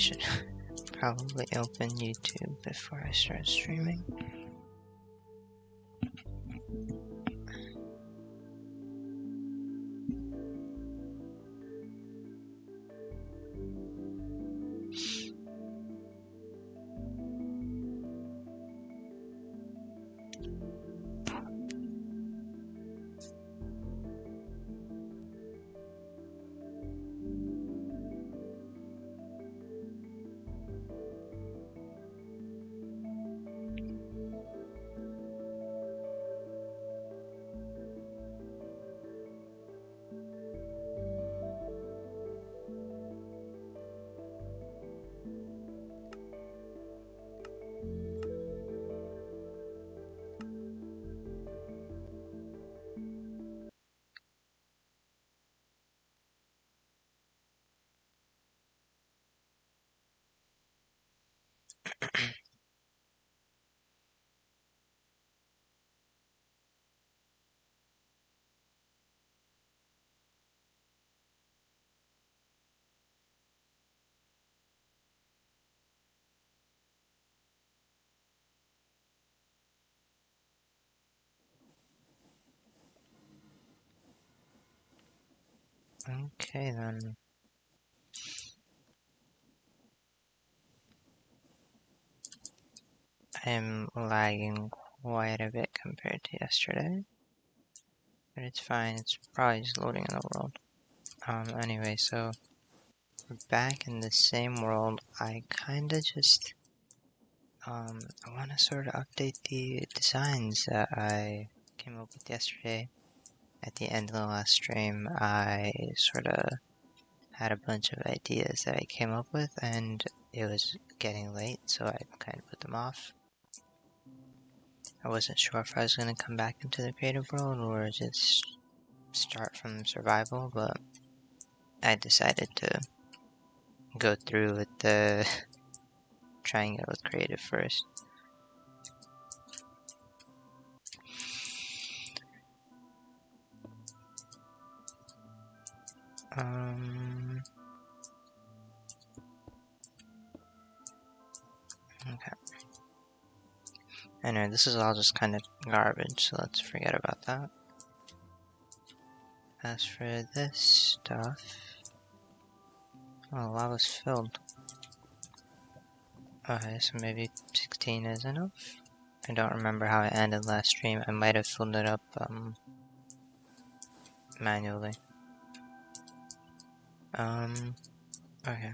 should probably open YouTube before I start streaming. Okay then. I'm lagging quite a bit compared to yesterday. But it's fine, it's probably just loading in the world. Anyway, so we're back in the same world. I kinda just I wanna sort of update the designs that I came up with yesterday. At the end of the last stream, I sort of had a bunch of ideas that I came up with, and it was getting late, so I kind of put them off. I wasn't sure if I was going to come back into the creative world or just start from survival, but I decided to go through with the trying it with creative first. Okay. Anyway, this is all just kind of garbage, so let's forget about that. As for this stuff... Oh, lava's filled. Okay, so maybe 16 is enough? I don't remember how it ended last stream. I might have filled it up manually. Okay.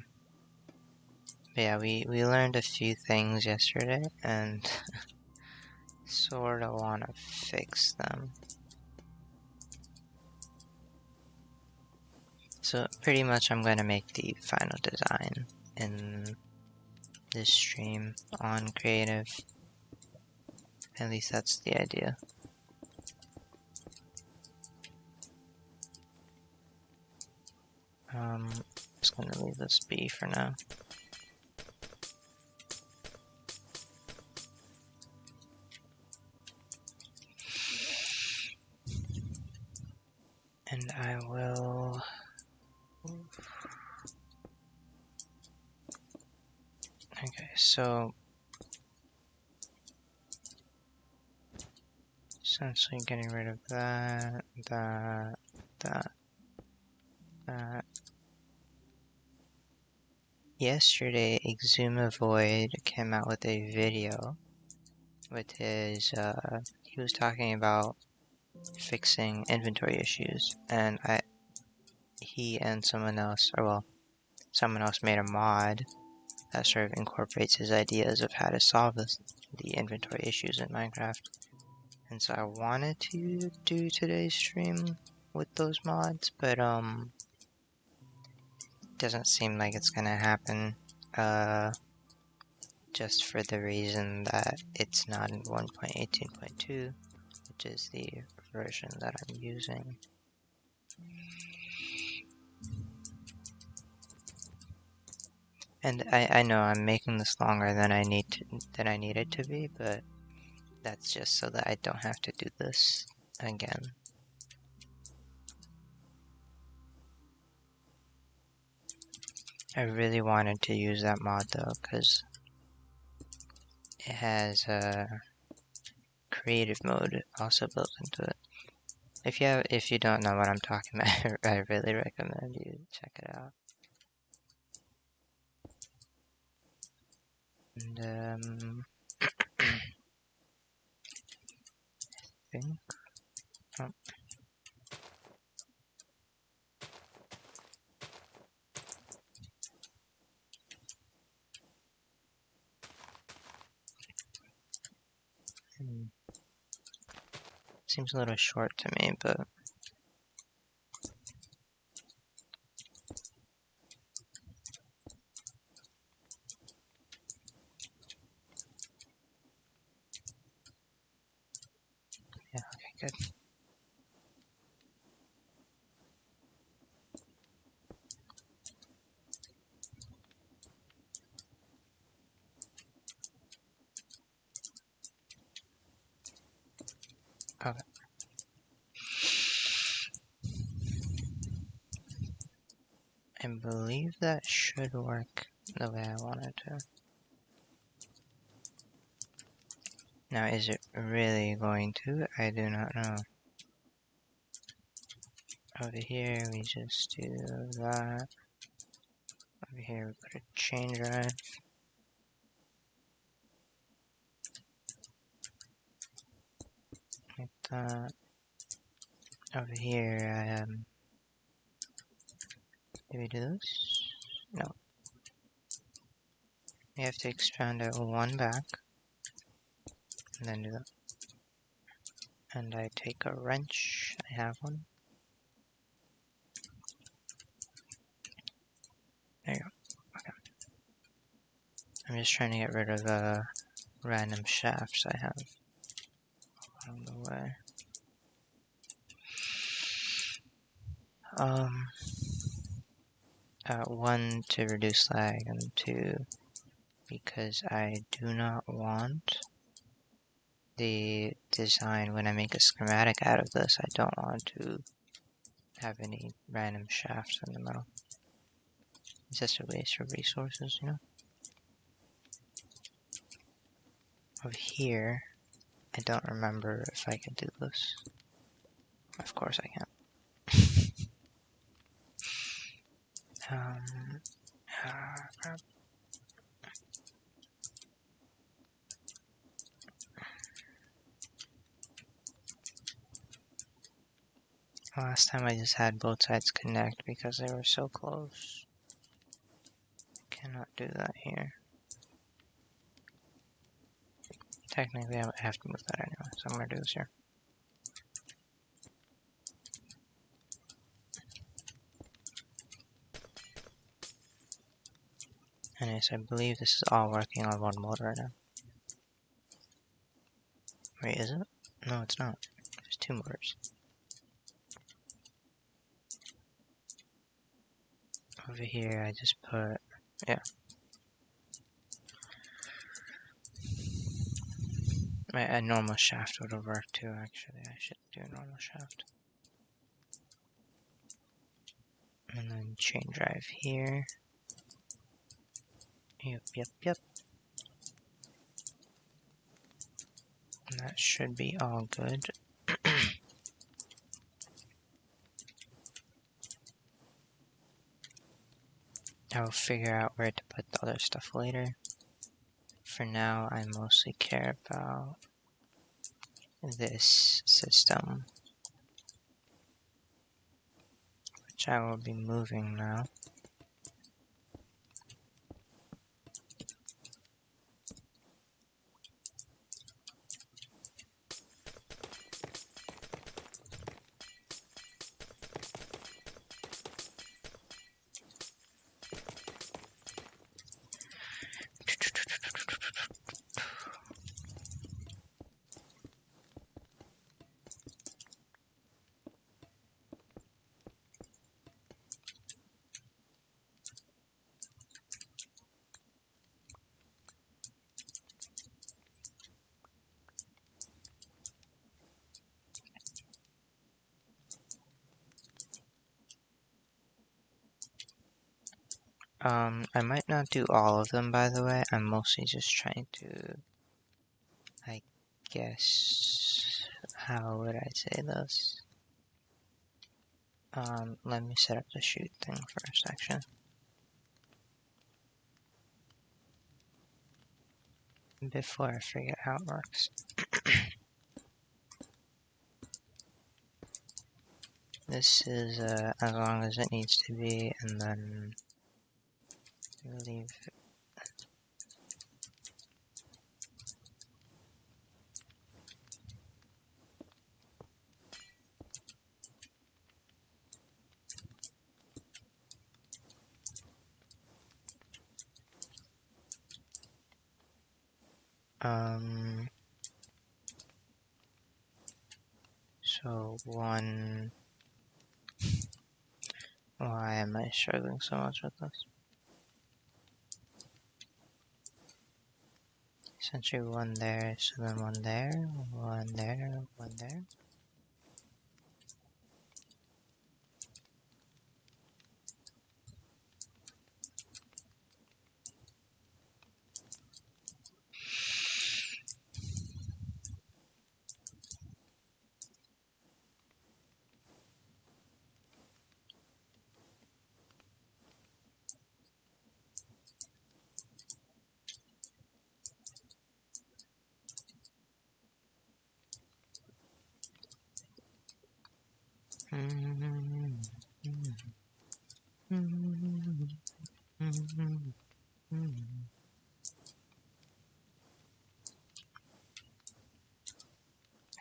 But yeah, we learned a few things yesterday, and sorta wanna fix them. So pretty much I'm gonna make the final design in this stream on creative. At least that's the idea. Just gonna leave this be for now. And I will... Okay, so... essentially getting rid of that, that. Yesterday, Exuma Void came out with a video with his, he was talking about fixing inventory issues, and he and someone else, or well, someone else made a mod that sort of incorporates his ideas of how to solve the inventory issues in Minecraft. And so I wanted to do today's stream with those mods, but doesn't seem like it's gonna happen, just for the reason that it's not in 1.18.2, which is the version that I'm using. And I know I'm making this longer than I need it to be, but that's just so that I don't have to do this again. I really wanted to use that mod though, because it has a creative mode also built into it. If you don't know what I'm talking about, I really recommend you check it out. And I think oh. Seems a little short to me, but yeah, okay, good. Okay. I believe that should work the way I want it to. Now, is it really going to? I do not know. Over here, we just do that. Over here, we put a chain drive. Like that. Over here, do we do this? No. We have to expand it one back. And then do that. And I take a wrench. I have one. There you go. Okay. I'm just trying to get rid of random shafts I have along the way. One, to reduce lag, and two, because I do not want the design, when I make a schematic out of this, I don't want to have any random shafts in the middle. It's just a waste of resources, you know? Over here, I don't remember if I could do this. Of course I can't. Last time I just had both sides connect because they were so close. Cannot do that here. Technically, I have to move that anyway, so I'm gonna do this here. Anyways, I believe this is all working on one mode right now. Wait, is it? No, it's not. There's two motors. Over here, I just put, yeah. A normal shaft would have worked too, actually. I should do a normal shaft. And then chain drive here. Yep. And that should be all good. I'll figure out where to put the other stuff later. For now, I mostly care about this system, which I will be moving now. I might not do all of them, by the way. I'm mostly just trying to, I guess, how would I say this? Let me set up the shoot thing first, actually. Before I forget how it works. This is, as long as it needs to be, and then leave it. So one, why am I struggling so much with this? Essentially one there, so then one there, one there, one there.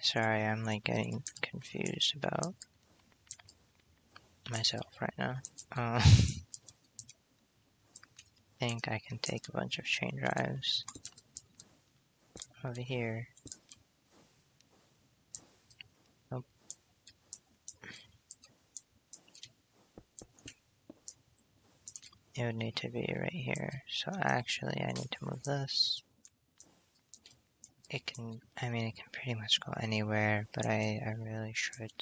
Sorry, I'm like getting confused about myself right now. I think I can take a bunch of chain drives over here. Nope. It would need to be right here. So actually I need to move this. It can, I mean, it can pretty much go anywhere, but I really should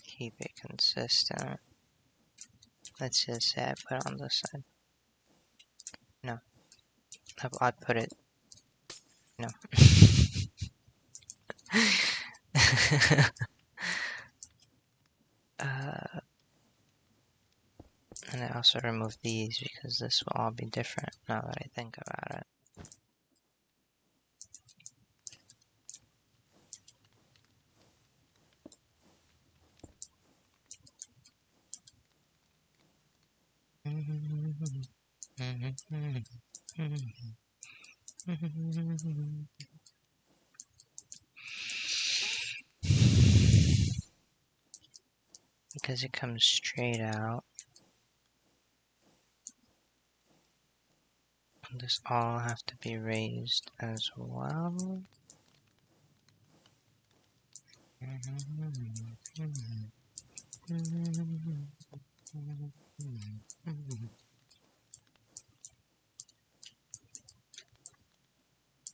keep it consistent. Let's just say I put it on this side. No. I'd put it, no. And I also remove these because this will all be different now that I think about it. Because it comes straight out. This all have to be raised as well.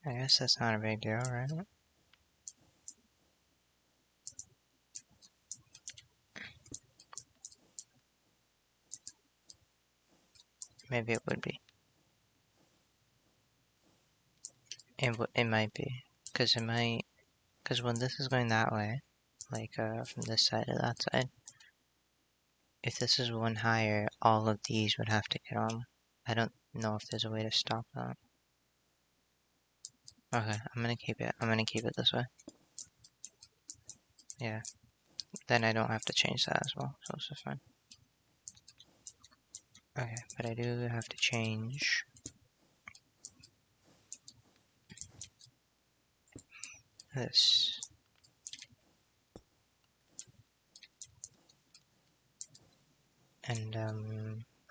I guess that's not a big deal, right? Maybe it would be. It might be. Because it might... Because when this is going that way, like from this side to that side, if this is one higher, all of these would have to get on. I don't know if there's a way to stop that. Okay, I'm gonna keep it this way. Yeah. Then I don't have to change that as well, so this is fine. Okay, but I do have to change this. And I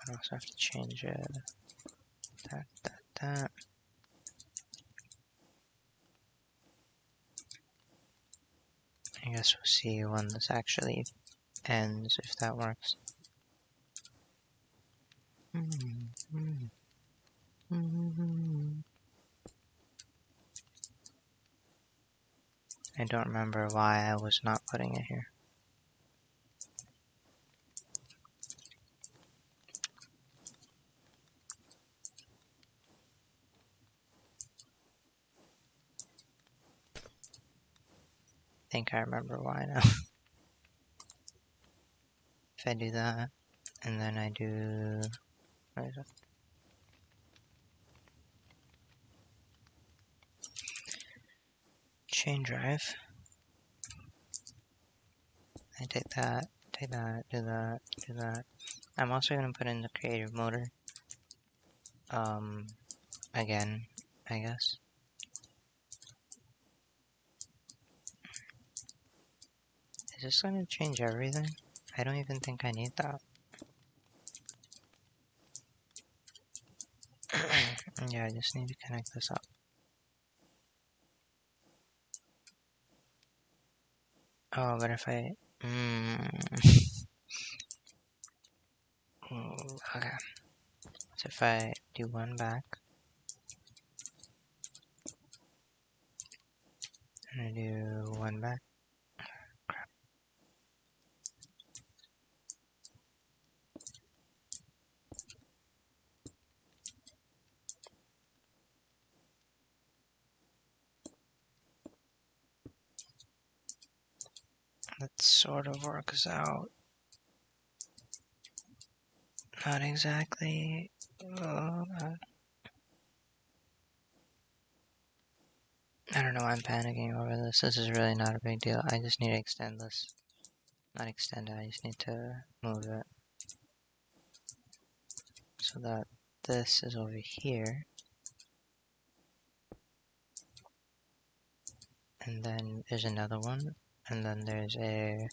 also have to change that. I guess we'll see when this actually ends, if that works. I don't remember why I was not putting it here. think I remember why now. If I do that, and then I do... What is it? Chain drive. I take that, do that, do that. I'm also going to put in the creative motor. Again, I guess. Is this going to change everything? I don't even think I need that. Yeah, I just need to connect this up. Oh, but if I... Okay. So if I do one back, and I do one back, that sort of works out. Not exactly. Oh, God. I don't know why I'm panicking over this. This is really not a big deal. I just need to extend this. Not extend it, I just need to move it. So that this is over here. And then there's another one. And then there's a...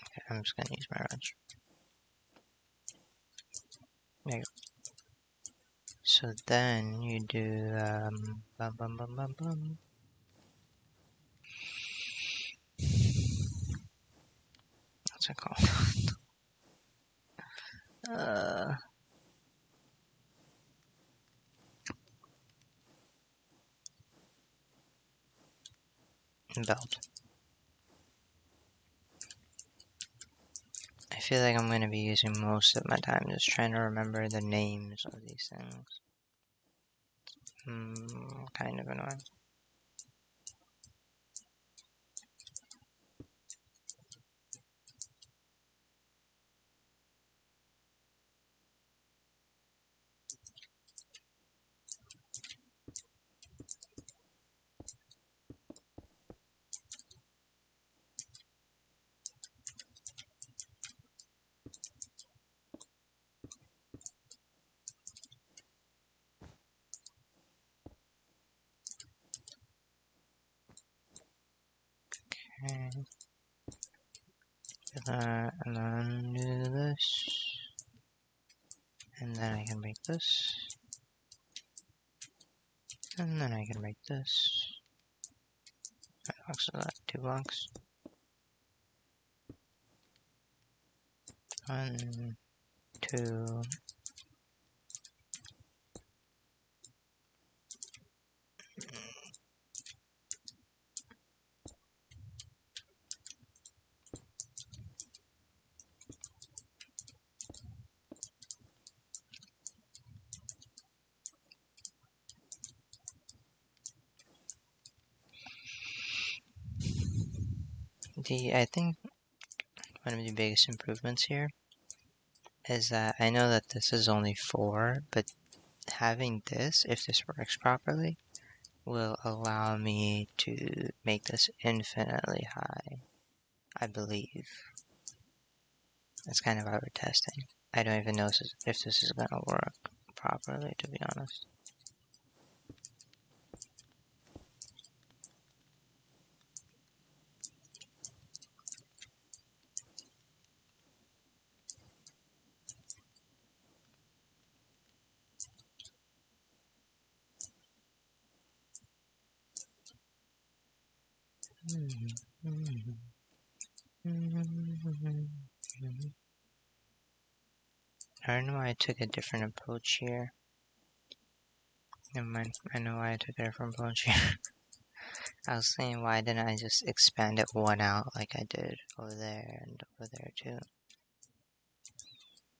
Okay, I'm just gonna use my wrench. There you go. So then you do, bum bum bum bum bum. What's it called? Belt. I feel like I'm gonna be using most of my time just trying to remember the names of these things. Kind of annoying. Okay. Do that, and then do this. And then I can make this. And then I can make this. So that 2 blocks. 1, 2. I think one of the biggest improvements here is that I know that this is only 4, but having this, if this works properly, will allow me to make this infinitely high, I believe. That's kind of why we're testing. I don't even know if this is gonna work properly, to be honest. I don't know why I took a different approach here. Never mind, I know why I took it from Punchy. I was saying, why didn't I just expand it one out like I did over there and over there too?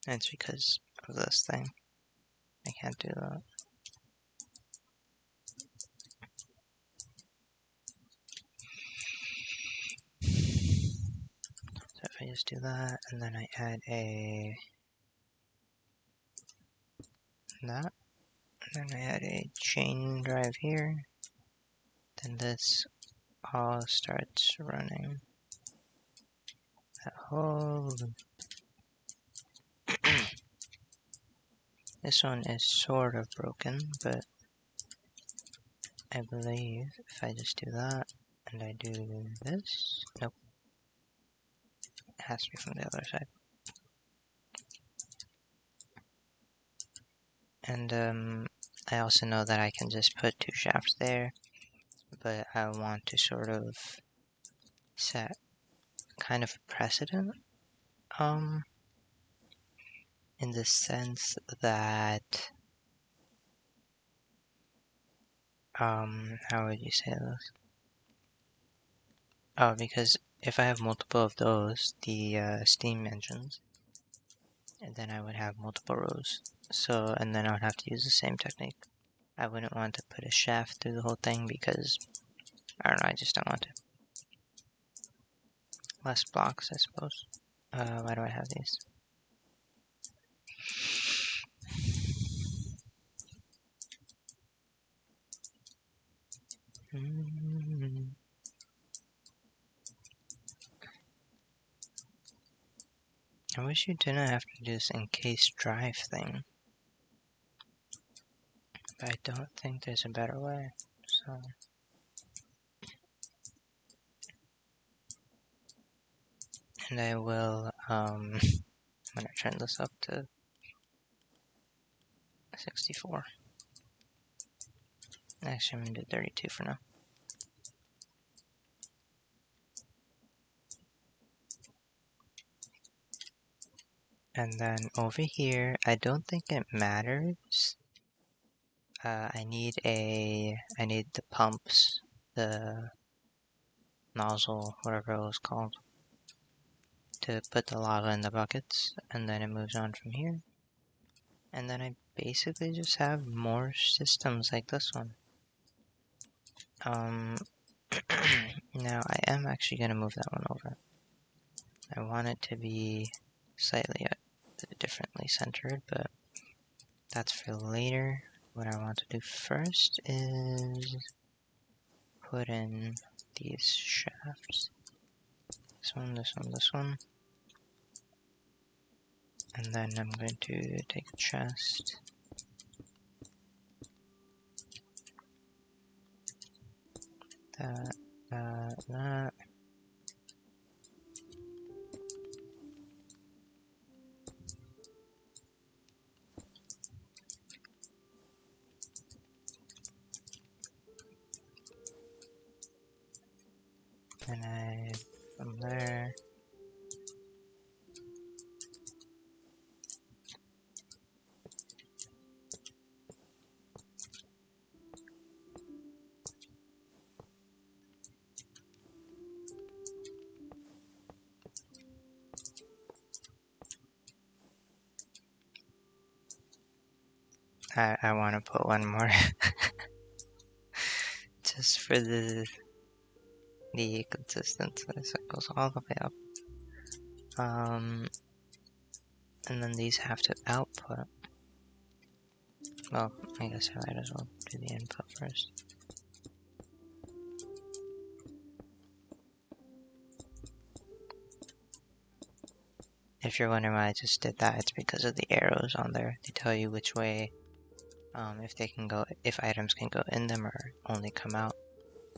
And it's because of this thing. I can't do that. So if I just do that, and then I add that, and then I add a chain drive here, then this all starts running. That whole this one is sort of broken, but I believe if I just do that and I do this, nope, it has to be from the other side. And I also know that I can just put 2 shafts there, but I want to sort of set kind of a precedent, in the sense that, how would you say this? Oh, because if I have multiple of those, the steam engines, and then I would have multiple rows. So, and then I would have to use the same technique. I wouldn't want to put a shaft through the whole thing because, I don't know, I just don't want to. Less blocks, I suppose. Why do I have these? I wish you didn't have to do this encased drive thing. But I don't think there's a better way, so... And I will, I'm gonna turn this up to 64. Actually, I'm gonna do 32 for now. And then over here, I don't think it matters. I need the pumps, the nozzle, whatever it was called, to put the lava in the buckets, and then it moves on from here. And then I basically just have more systems like this one. Now I am actually gonna move that one over. I want it to be slightly differently centered, but that's for later. What I want to do first is put in these shafts. This one, this one, this one. And then I'm going to take a chest. That. And from there. I want to put one more. Just for the consistency, so it goes all the way up. And then these have to output. Well, I guess I might as well do the input first. If you're wondering why I just did that, it's because of the arrows on there. They tell you which way, if items can go in them or only come out.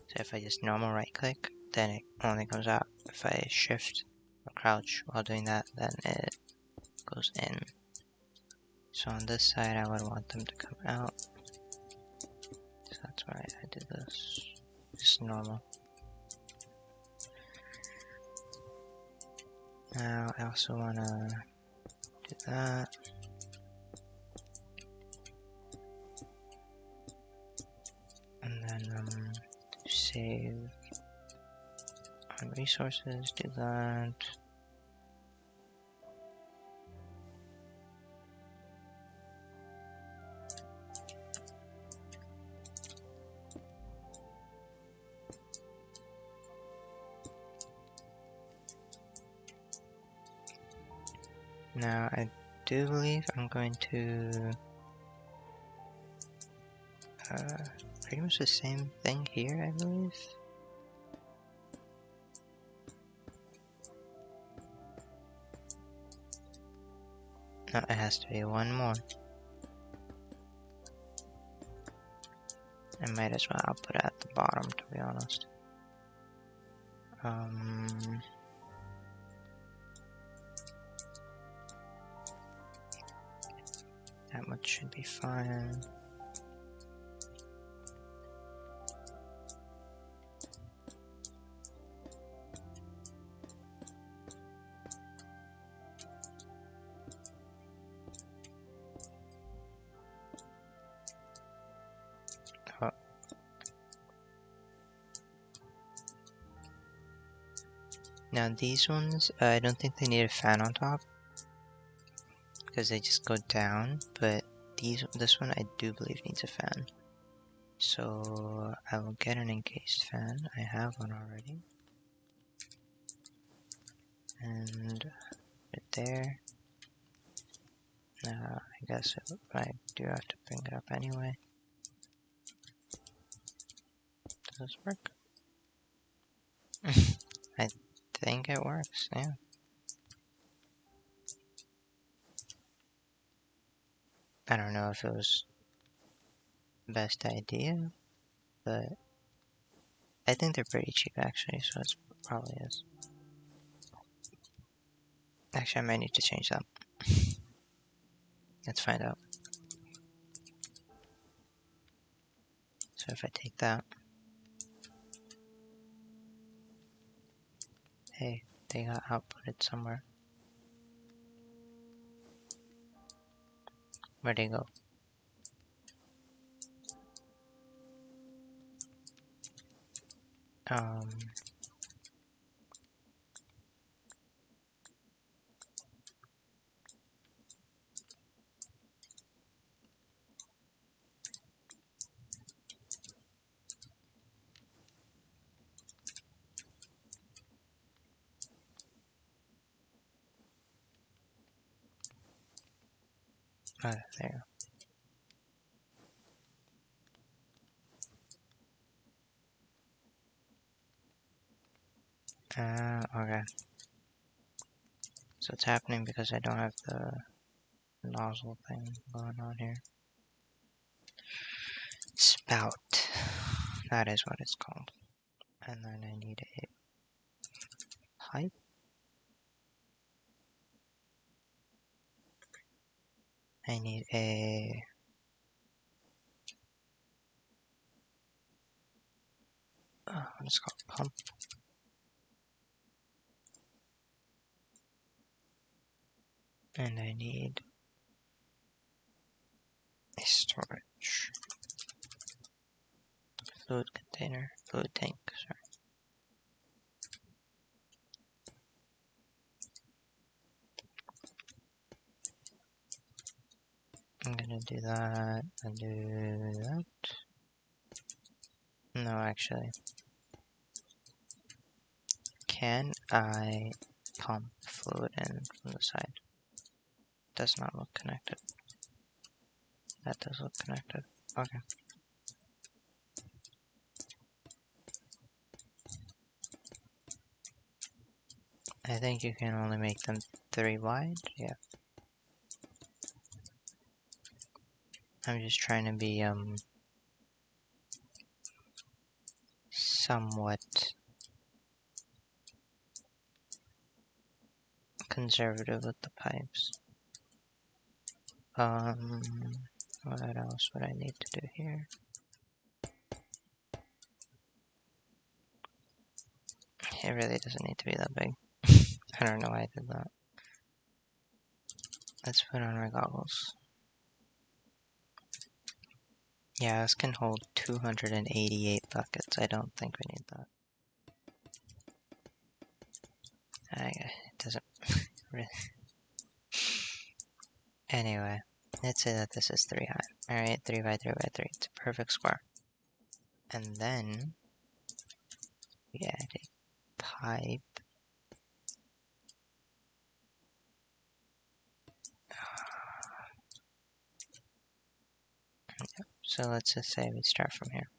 So if I just normal right click, then it only comes out. If I shift or crouch while doing that, then it goes in. So on this side, I would want them to come out. So that's why I did this. Just normal. Now I also want to do that. save on resources, do that. Now I do believe I'm going to pretty much the same thing here, I believe. No, it has to be one more. I might as well put it at the bottom, to be honest. That much should be fine. Oh. Now these ones, I don't think they need a fan on top, because they just go down, but this one I do believe needs a fan. So I will get an encased fan. I have one already. And right there. I guess I do have to bring it up anyway. Does this work? I think it works, yeah. I don't know if it was the best idea, but I think they're pretty cheap actually, so it probably is. Actually, I might need to change that. Let's find out. So if I take that, hey, they got outputted somewhere. Where'd they go? Oh, there. Okay. So it's happening because I don't have the nozzle thing going on here. Spout. That is what it's called. And then I need a pipe. I need a what is it called? Pump. And I need a storage. Fluid container. Fluid tank, sorry. I'm gonna do that and do that. No, actually. Can I pump fluid in from the side? Does not look connected. That does look connected. Okay. I think you can only make them 3 wide. Yeah. I'm just trying to be somewhat conservative with the pipes. What else would I need to do here? It really doesn't need to be that big. I don't know why I did that. Let's put on our goggles. Yeah, this can hold 288 buckets. I don't think we need that. It doesn't really. Anyway, let's say that this is 3 high. Alright, 3 by 3 by 3. It's a perfect square. And then we add a pipe. So let's just say we start from here.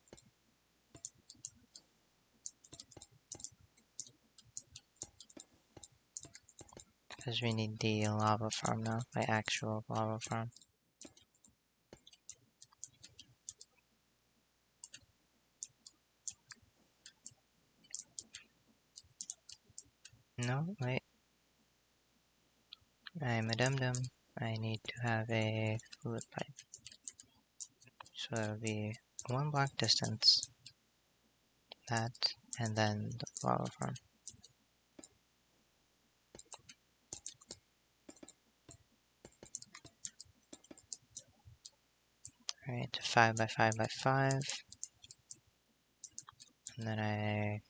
Because we need the lava farm now, my actual lava farm. No, wait. I'm a dum-dum. I need to have a fluid pipe. So it'll be 1 block distance, that, and then the lava farm. Alright, 5 by 5 by 5. And then I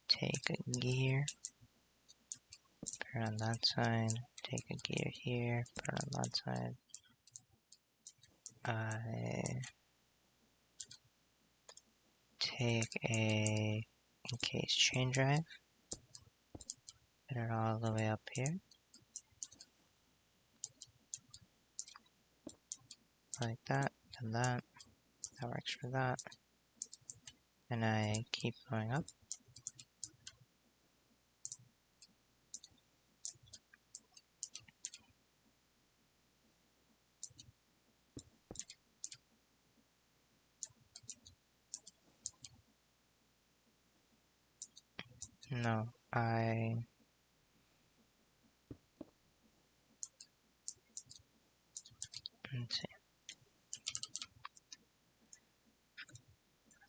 take a gear, put it on that side, take a gear here, put it on that side. I take a encased chain drive, put it all the way up here, like that, and that works for that, and I keep going up. No, let's see,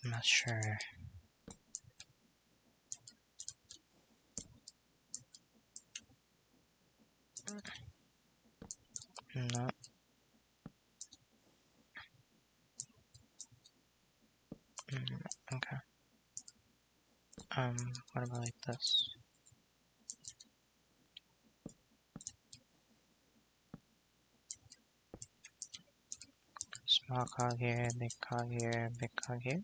I'm not sure. No. Okay. What about like this? Small cog here, big cog here, big cog here.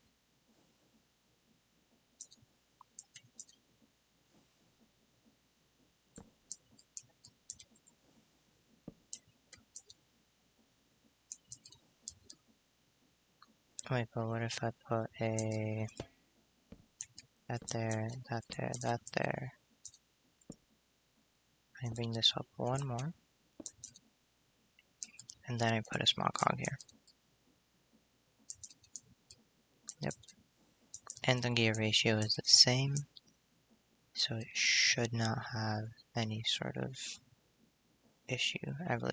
Wait, but what if I put a that there, that there, that there? I bring this up 1 more, and then I put a small cog here. Yep. And the gear ratio is the same, so it should not have any sort of issue, I believe.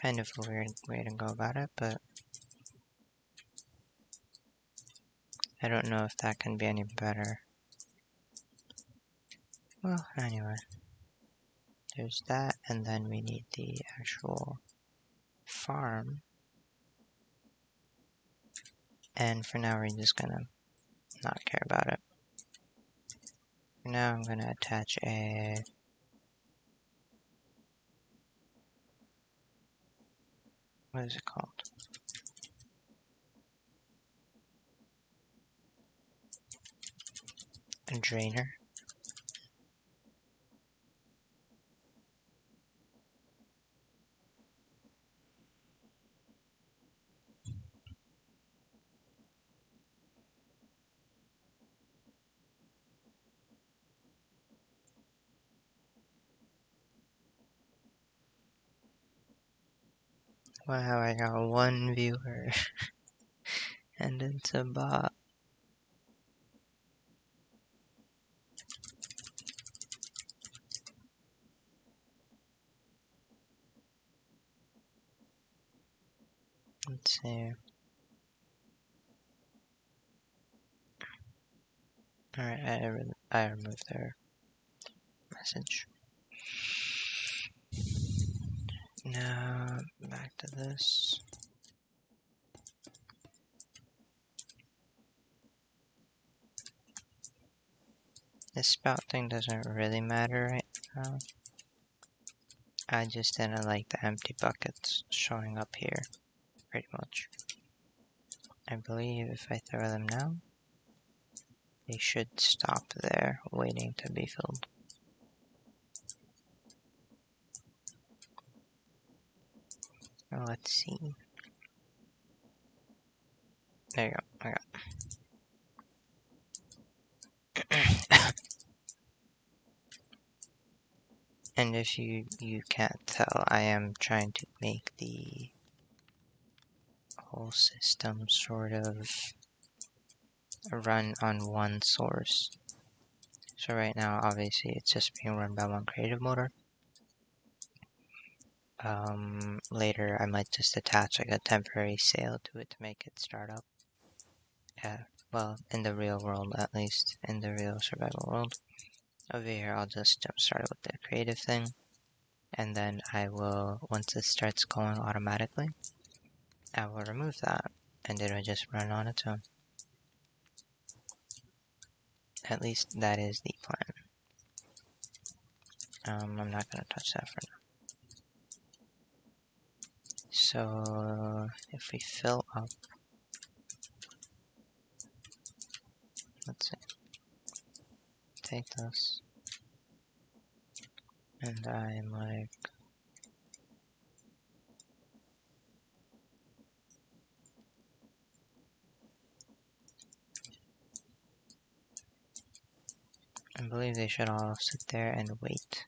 Kind of a weird way to go about it, but I don't know if that can be any better. Well, anyway. There's that, and then we need the actual farm. And for now, we're just gonna not care about it. For now, I'm gonna attach a... what is it called? A drainer. Wow, I got 1 viewer. And it's a bot. Let's see. Alright, I removed their message. Now, back to this. This spout thing doesn't really matter right now. I just didn't like the empty buckets showing up here, pretty much. I believe if I throw them now, they should stop there, waiting to be filled. Now let's see. There you go, And if you can't tell, I am trying to make the whole system sort of run on one source. So right now, obviously, it's just being run by one creative motor. Later, I might just attach like a temporary sail to it to make it start up. Well, in the real world, at least, in the real survival world. Over here, I'll just jump start with the creative thing. And then I will, once it starts going automatically, I will remove that. And it'll just run on its own. At least that is the plan. I'm not going to touch that for now. So, if we fill up, let's see, take this, and I'm like, I believe they should all sit there and wait.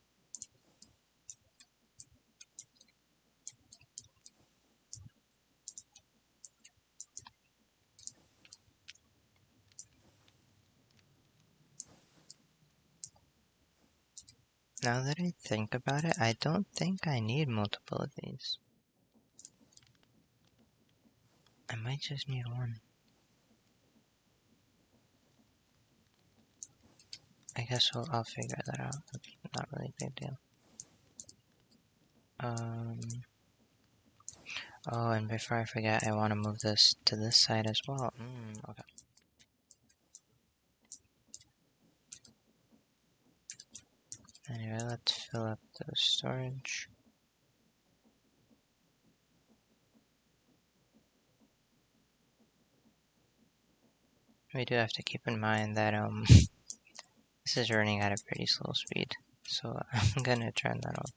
Now that I think about it, I don't think I need multiple of these. I might just need one. I guess I'll figure that out. That's not really a big deal. Oh, and before I forget, I want to move this to this side as well. Okay. Anyway, let's fill up the storage. We do have to keep in mind that this is running at a pretty slow speed, so I'm gonna turn that off.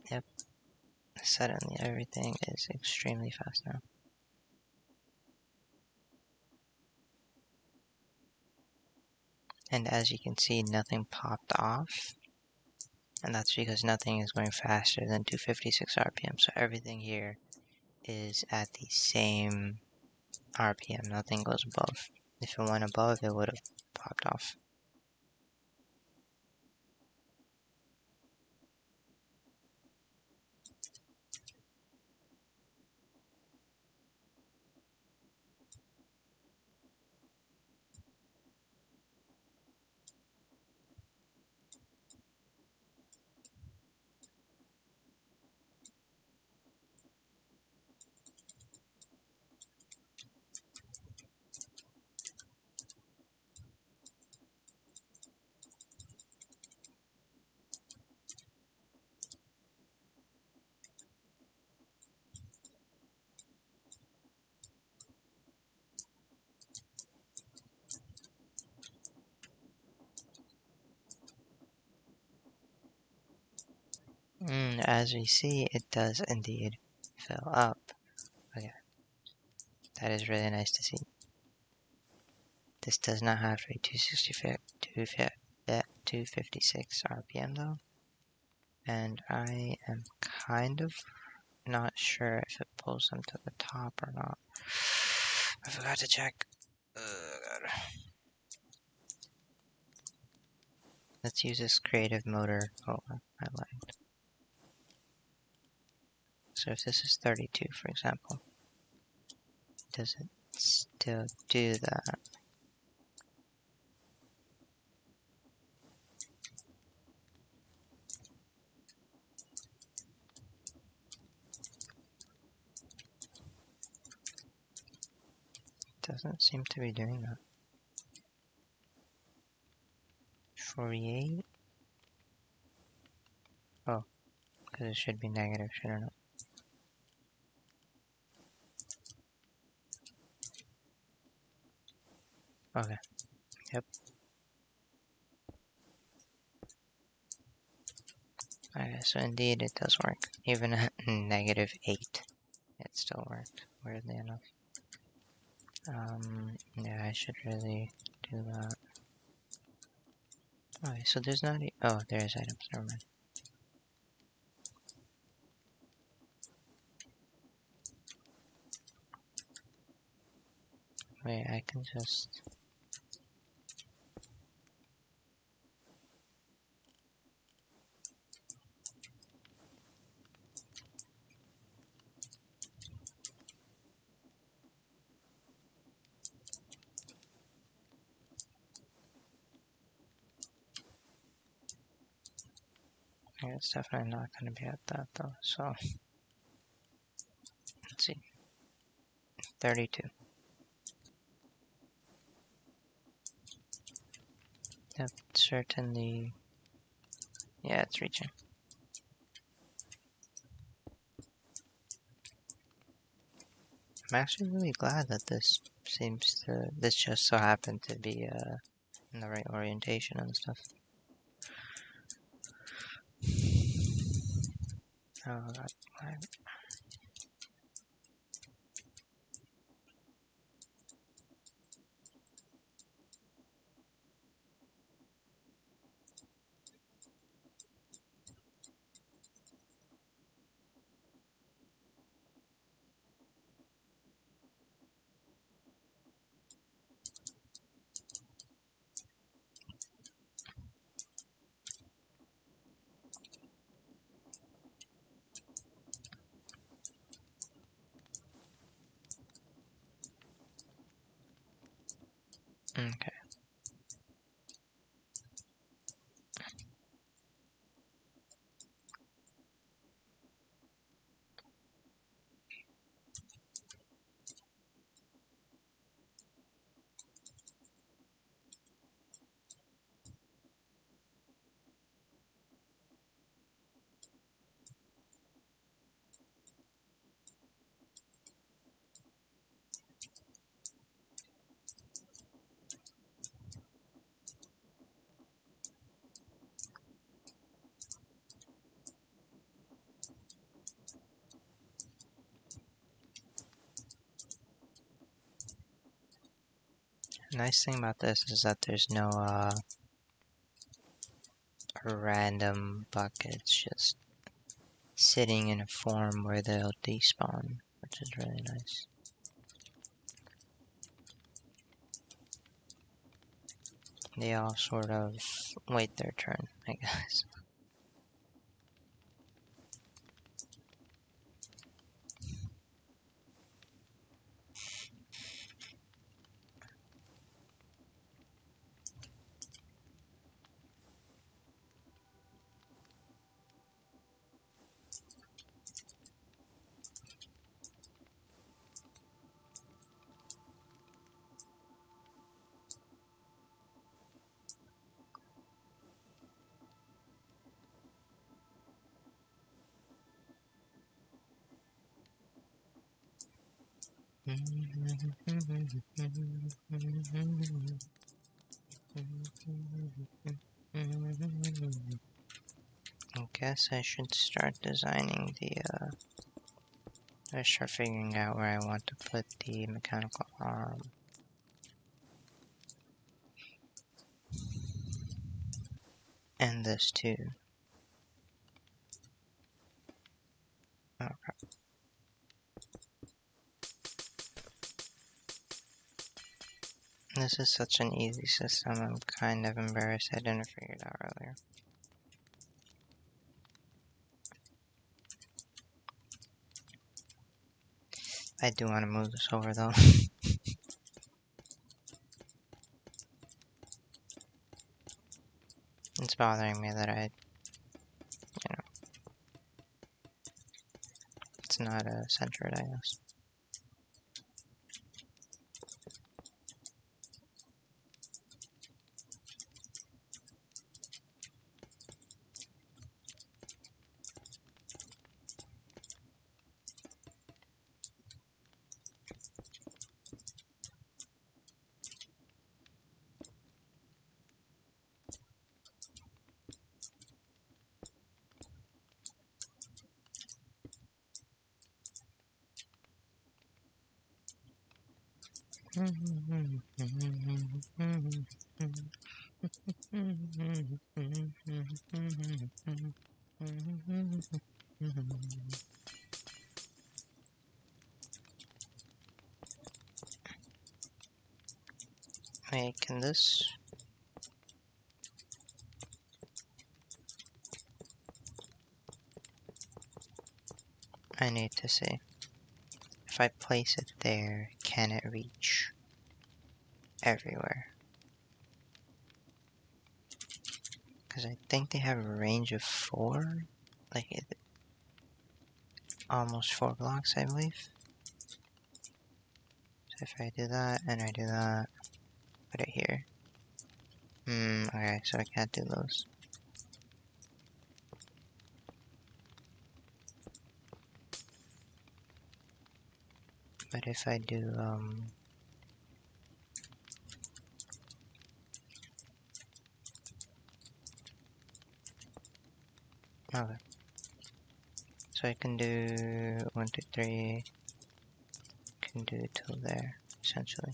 Yep, suddenly everything is extremely fast now. And as you can see, nothing popped off, and that's because nothing is going faster than 256 RPM, so everything here is at the same RPM, nothing goes above. If it went above, it would have popped off. As we see, it does indeed fill up. Okay, that is really nice to see. This does not have a 256 RPM though, and I am kind of not sure if it pulls them to the top or not. I forgot to check. God. Let's use this creative motor. Oh, I lagged. So if this is 32, for example, does it still do that? Doesn't seem to be doing that. 48? Oh, because it should be negative, shouldn't it? Okay, yep. Okay, so indeed it does work. Even at negative 8, it still worked, weirdly enough. Yeah, I should really do that. Okay, so there's not oh, there's items, never mind. Wait, I can just... It's definitely not going to be at that though, so... Let's see. 32. Yep, certainly... Yeah, it's reaching. I'm actually really glad that this just so happened to be in the right orientation and stuff. Oh god, why? Okay. The nice thing about this is that there's no random buckets just sitting in a form where they'll despawn, which is really nice. They all sort of wait their turn, I guess. I guess I should start designing the, I start figuring out where I want to put the mechanical arm. And this too. Okay. This is such an easy system, I'm kind of embarrassed I didn't figure it out earlier. I do want to move this over though. It's bothering me that it's not centered, I guess. Wait, can this... I need to see. If I place it there, can it reach everywhere? Because I think they have a range of 4, like almost 4 blocks, I believe. So if I do that and I do that, put it here. Okay, so I can't do those. But if I do, okay. So I can do 1, 2, 3, can do it till there, essentially.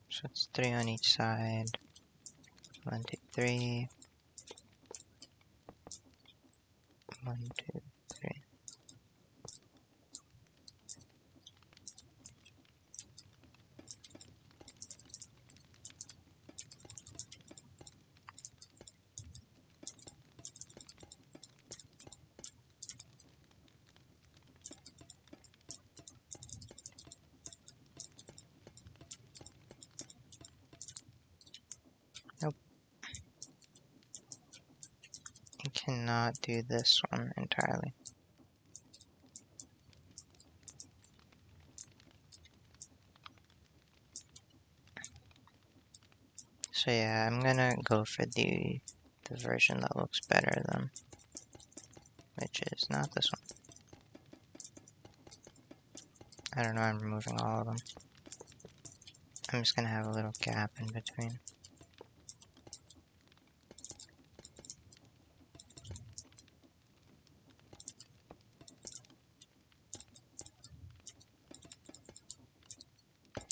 So it's 3 on each side. 1, 2, 3. 1, 2, 3. Nope. I cannot do this one entirely. So yeah, I'm gonna go for the version that looks better then, which is not this one. I don't know, I'm removing all of them. I'm just gonna have a little gap in between.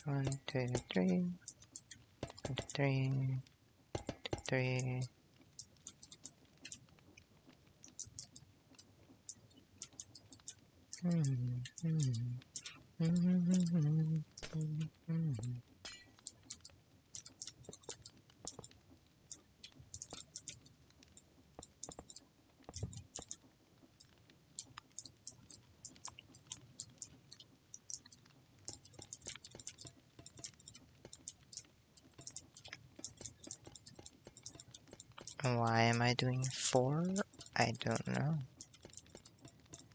One, two, three. 1, 2, 3. 3. Why am I doing 4? I don't know.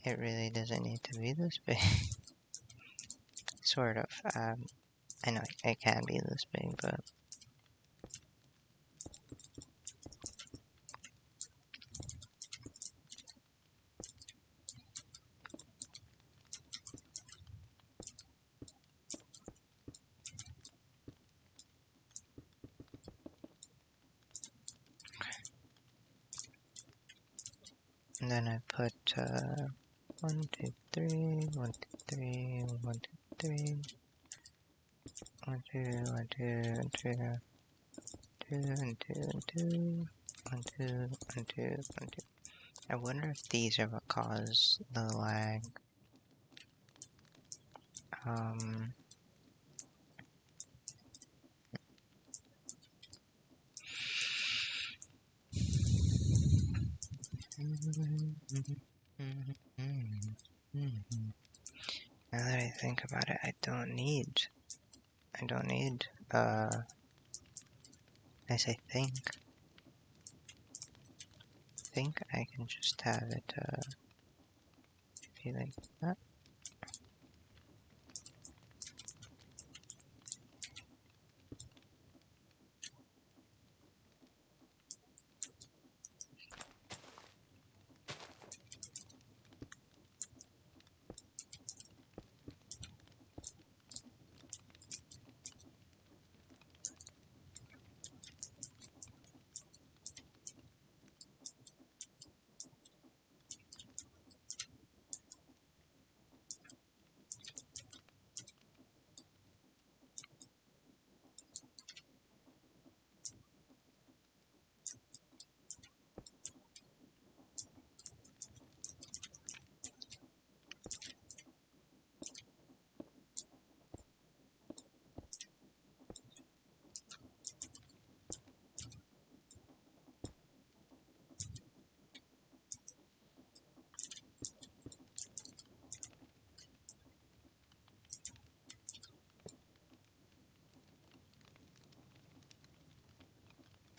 It really doesn't need to be this big. Sort of. I know it can be this big, but... And then I put 1, 2, 3, 1, 2, 3, 1, 2, 3, 1, 2, 1, 2, 1, 2, 2, and 2, and 2, 1, 2, 1, 2, 1, 2. I wonder if these are what cause the lag. Now that I think about it, I don't need, I say think I can just have it, be like that.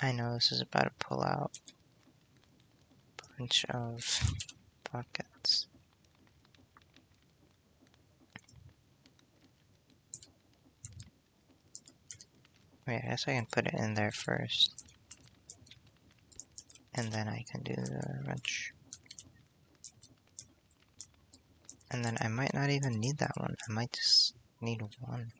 I know this is about to pull out a bunch of buckets. Wait, I guess I can put it in there first. And then I can do the wrench. And then I might not even need that one. I might just need one.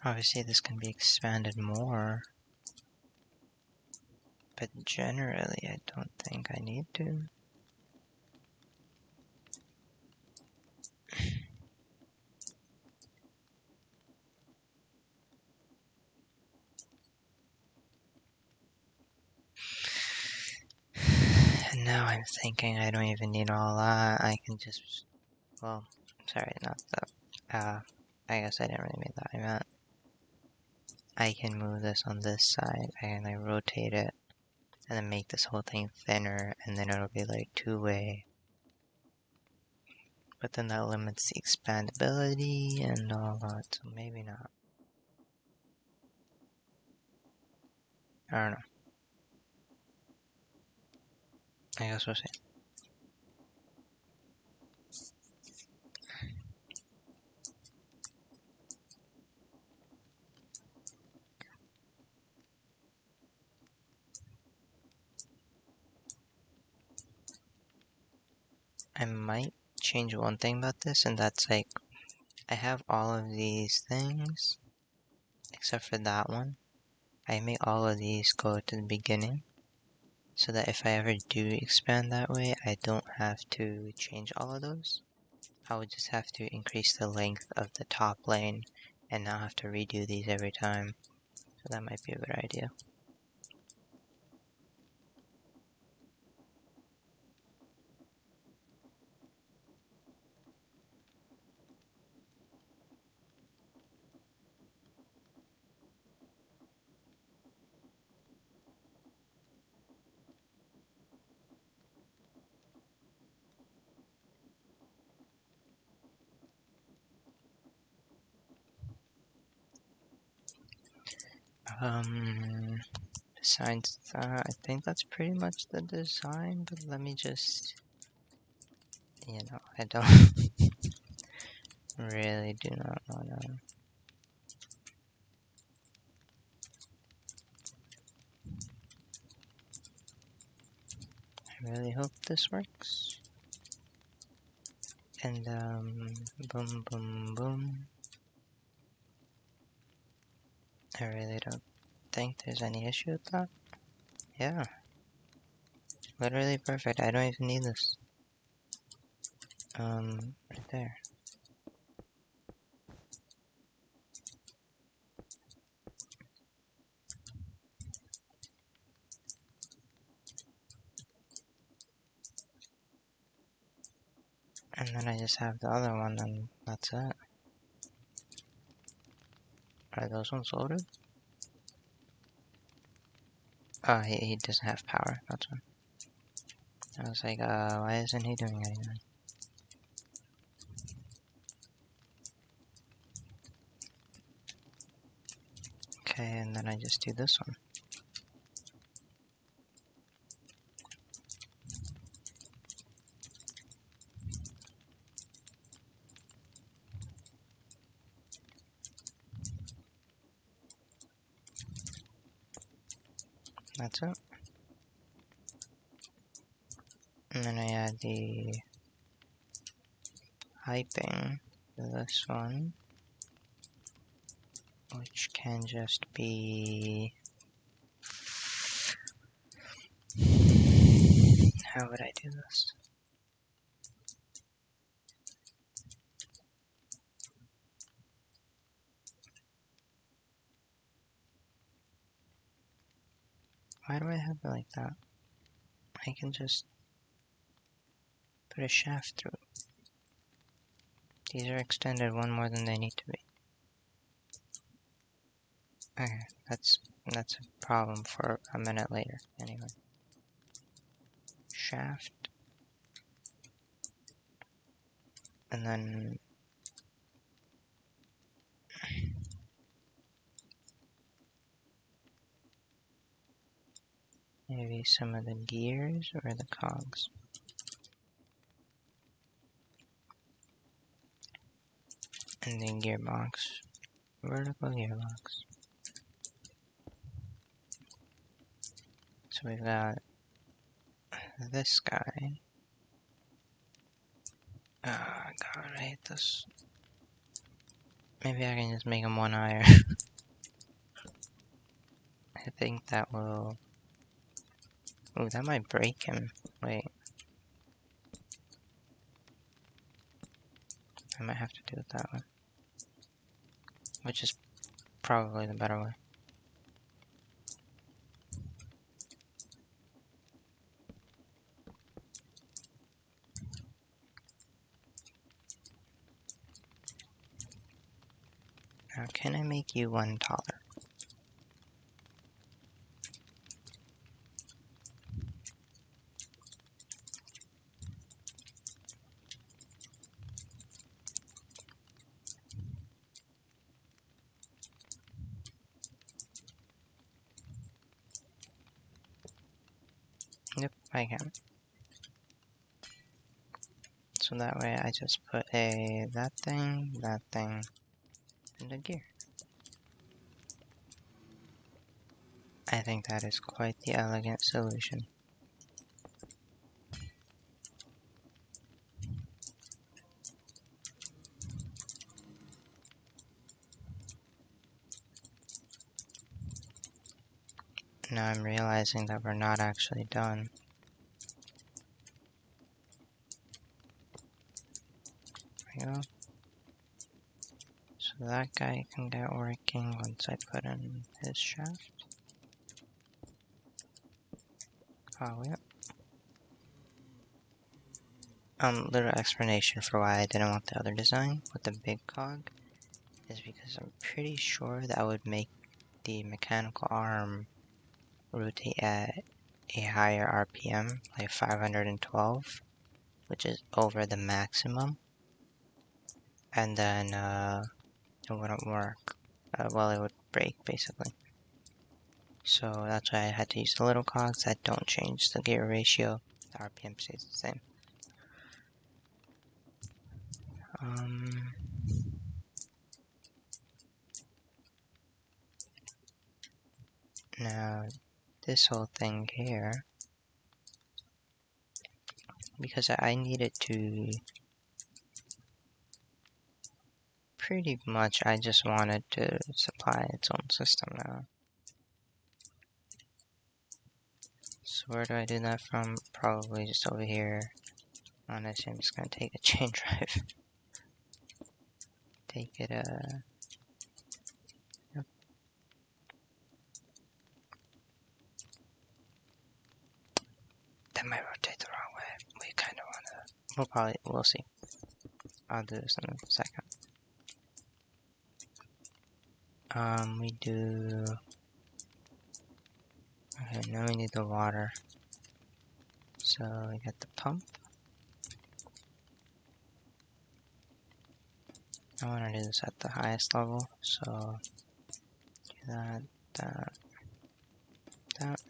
Obviously this can be expanded more. But generally I don't think I need to. And now I'm thinking I don't even need all that. I can just, well, sorry, not that. I guess I didn't really mean that. I meant I can move this on this side and I rotate it and then make this whole thing thinner and then it'll be like two-way. But then that limits the expandability and all that, so maybe not. I don't know. I guess we'll see. I might change one thing about this, and that's like, I have all of these things, except for that one. I make all of these go to the beginning, so that if I ever do expand that way, I don't have to change all of those. I would just have to increase the length of the top lane, and not have to redo these every time. So that might be a good idea. Besides that, I think that's pretty much the design, but let me just, I don't really do not wanna. I really hope this works. And, boom, boom, boom. I really don't think there's any issue with that. Yeah. Literally perfect. I don't even need this. Right there. And then I just have the other one, and that's it. Are those ones loaded? Oh, he doesn't have power, that's one. I was like, why isn't he doing anything? Okay, and then I just do this one. That's it. And then I add the hyping to this one, which can just be... How would I do this? Why do I have it like that? I can just put a shaft through. These are extended one more than they need to be. Okay, that's a problem for a minute later, anyway. Shaft. And then Maybe some of the gears or the cogs. And then gearbox. Vertical gearbox. So we've got this guy. Oh god, I hate this. Maybe I can just make him one higher. I think that will... Ooh, that might break him. Wait. I might have to do it that way. Which is probably the better way. Now, can I make you one taller? Yep, I can. So that way I just put that thing, and a gear. I think that is quite the elegant solution. Now I'm realizing that we're not actually done. There we go. So that guy can get working once I put in his shaft. Oh, yeah. Little explanation for why I didn't want the other design with the big cog is because I'm pretty sure that would make the mechanical arm rotate at a higher RPM, like 512, which is over the maximum, and then it wouldn't work. Well, it would break basically. So that's why I had to use the little cogs that don't change the gear ratio. The RPM stays the same. Now this whole thing here, because I need it to pretty much, I just wanted to supply its own system now. So where do I do that from? Probably just over here. Honestly, I'm just gonna take a chain drive. Take it, yep. That might rotate the wrong way. We kinda wanna, we'll see. I'll do this in a second. We do, okay, now we need the water. So we got the pump. I wanna do this at the highest level, so do that, that.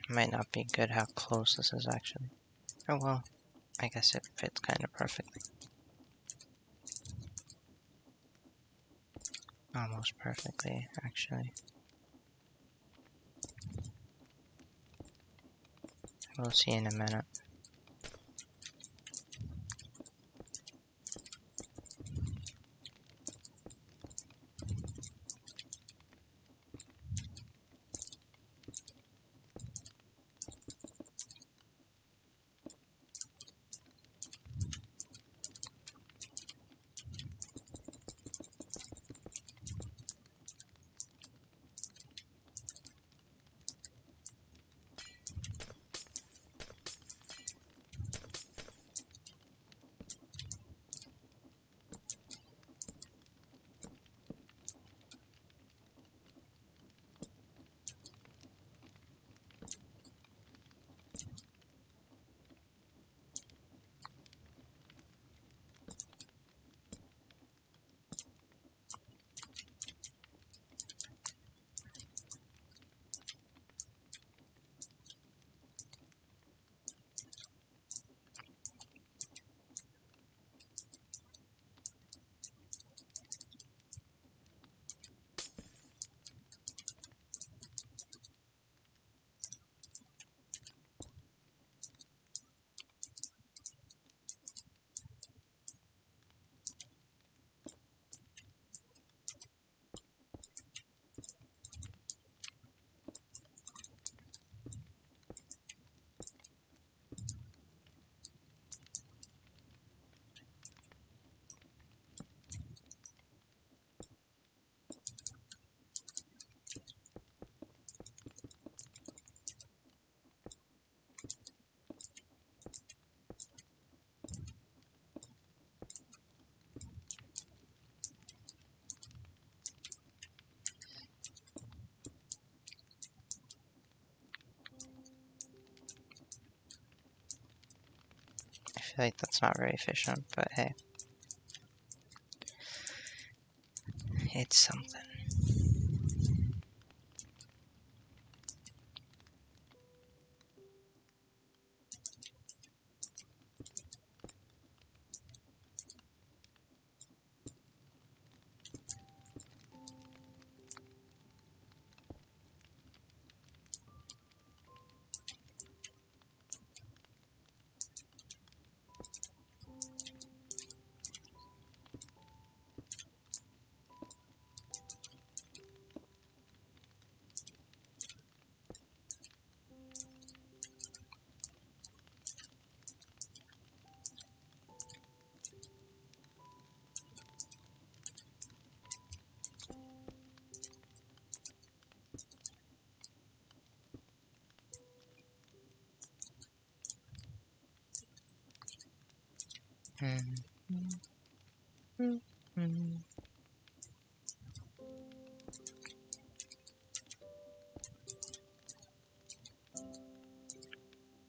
Might not be good how close this is actually. Oh well, I guess it fits kind of perfectly. Almost perfectly, actually. We'll see in a minute. feel like that's not very efficient, but hey. It's something.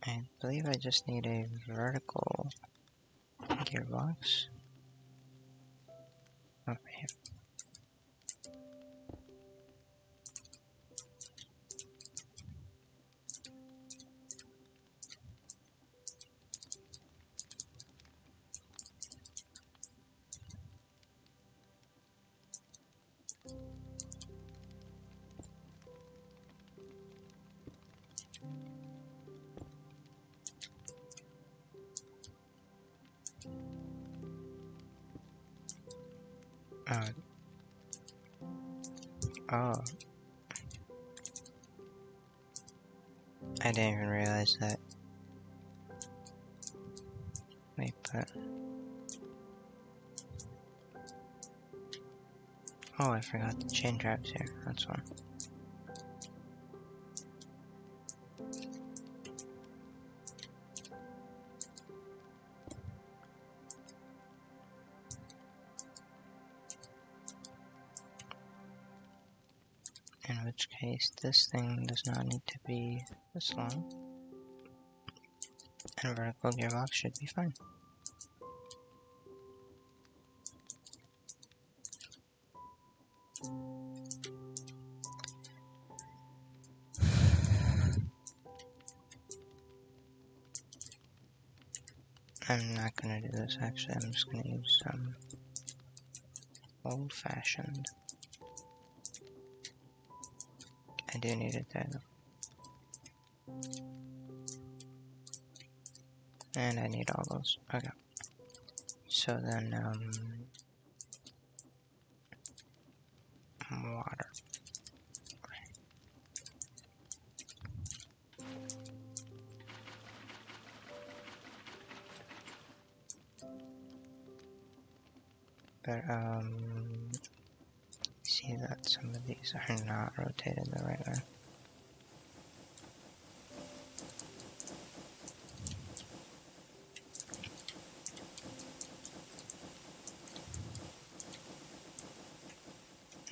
I believe I just need a vertical gearbox. Over here. Oh, I didn't even realize that. Wait, but... Oh, I forgot the chain drives here, that's one. In which case, this thing does not need to be this long. And a vertical gearbox should be fine. I'm not gonna do this actually, I'm just gonna use some old-fashioned. I do need it there though. And I need all those. Okay. So then, water. But, see that some of these are not rotated the right way.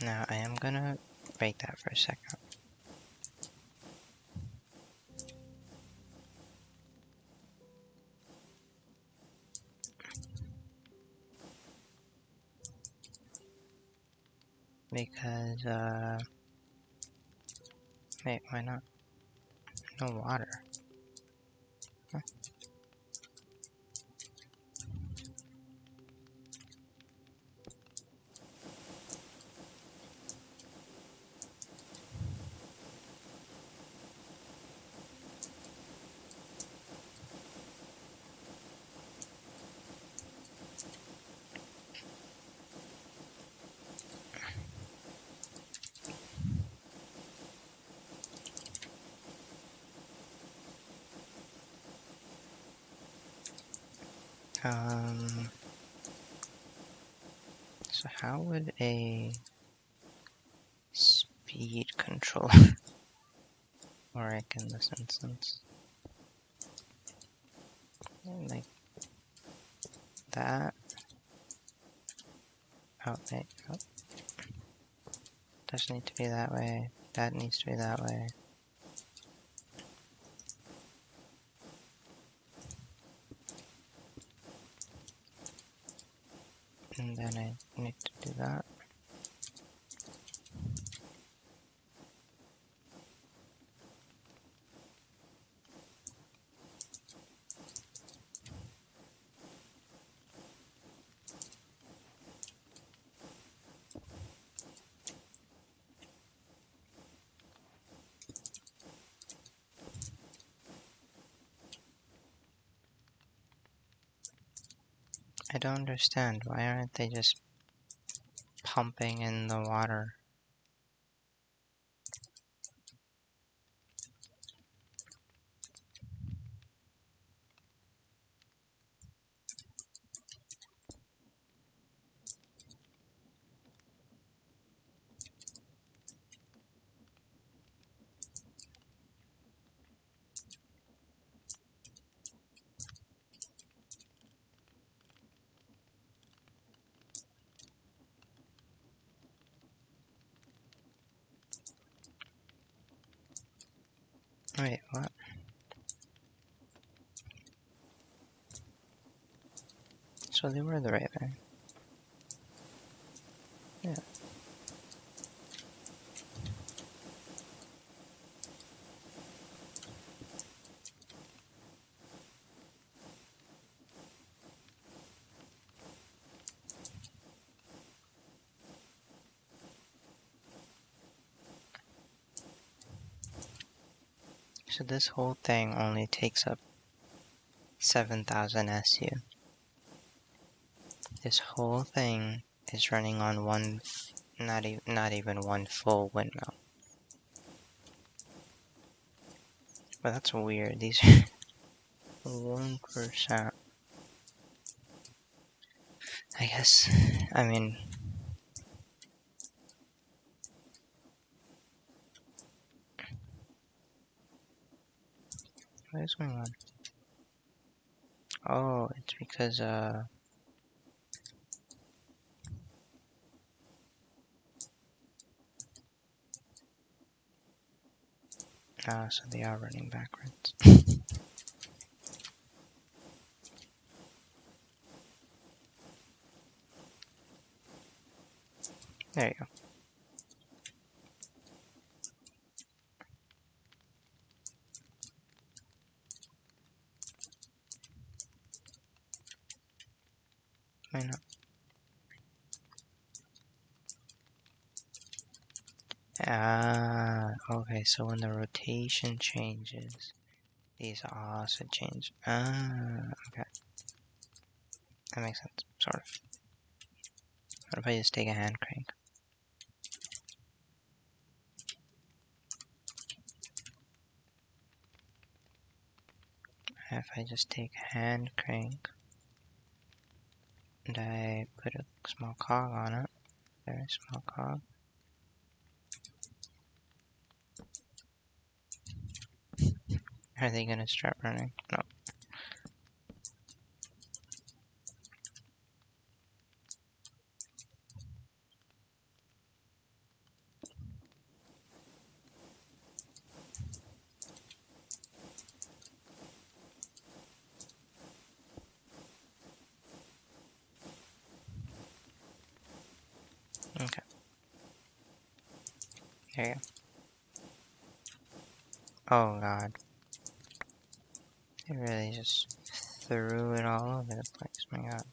Now, I am gonna break that for a second. Because, wait, why not? No water. Huh? So how would a speed controller work in this instance? Like that? Oh, wait, oh. Doesn't need to be that way. That needs to be that way. I don't understand. Why aren't they just pumping in the water? Wait, what? So they were the right way. Yeah. So this whole thing only takes up 7,000 SU. This whole thing is running on not even one full windmill. But that's weird. These are 1%. I guess, I mean, what is going on? Oh, it's because, so they are running backwards. There you go. Why not? Okay, so when the rotation changes, these also change. Okay. That makes sense, sort of. What if I just take a hand crank? If I just take a hand crank and I put a small cog on it, very small cog. Are they gonna start running? No. Okay. There you go. Oh god. They really just threw it all over the place, my god.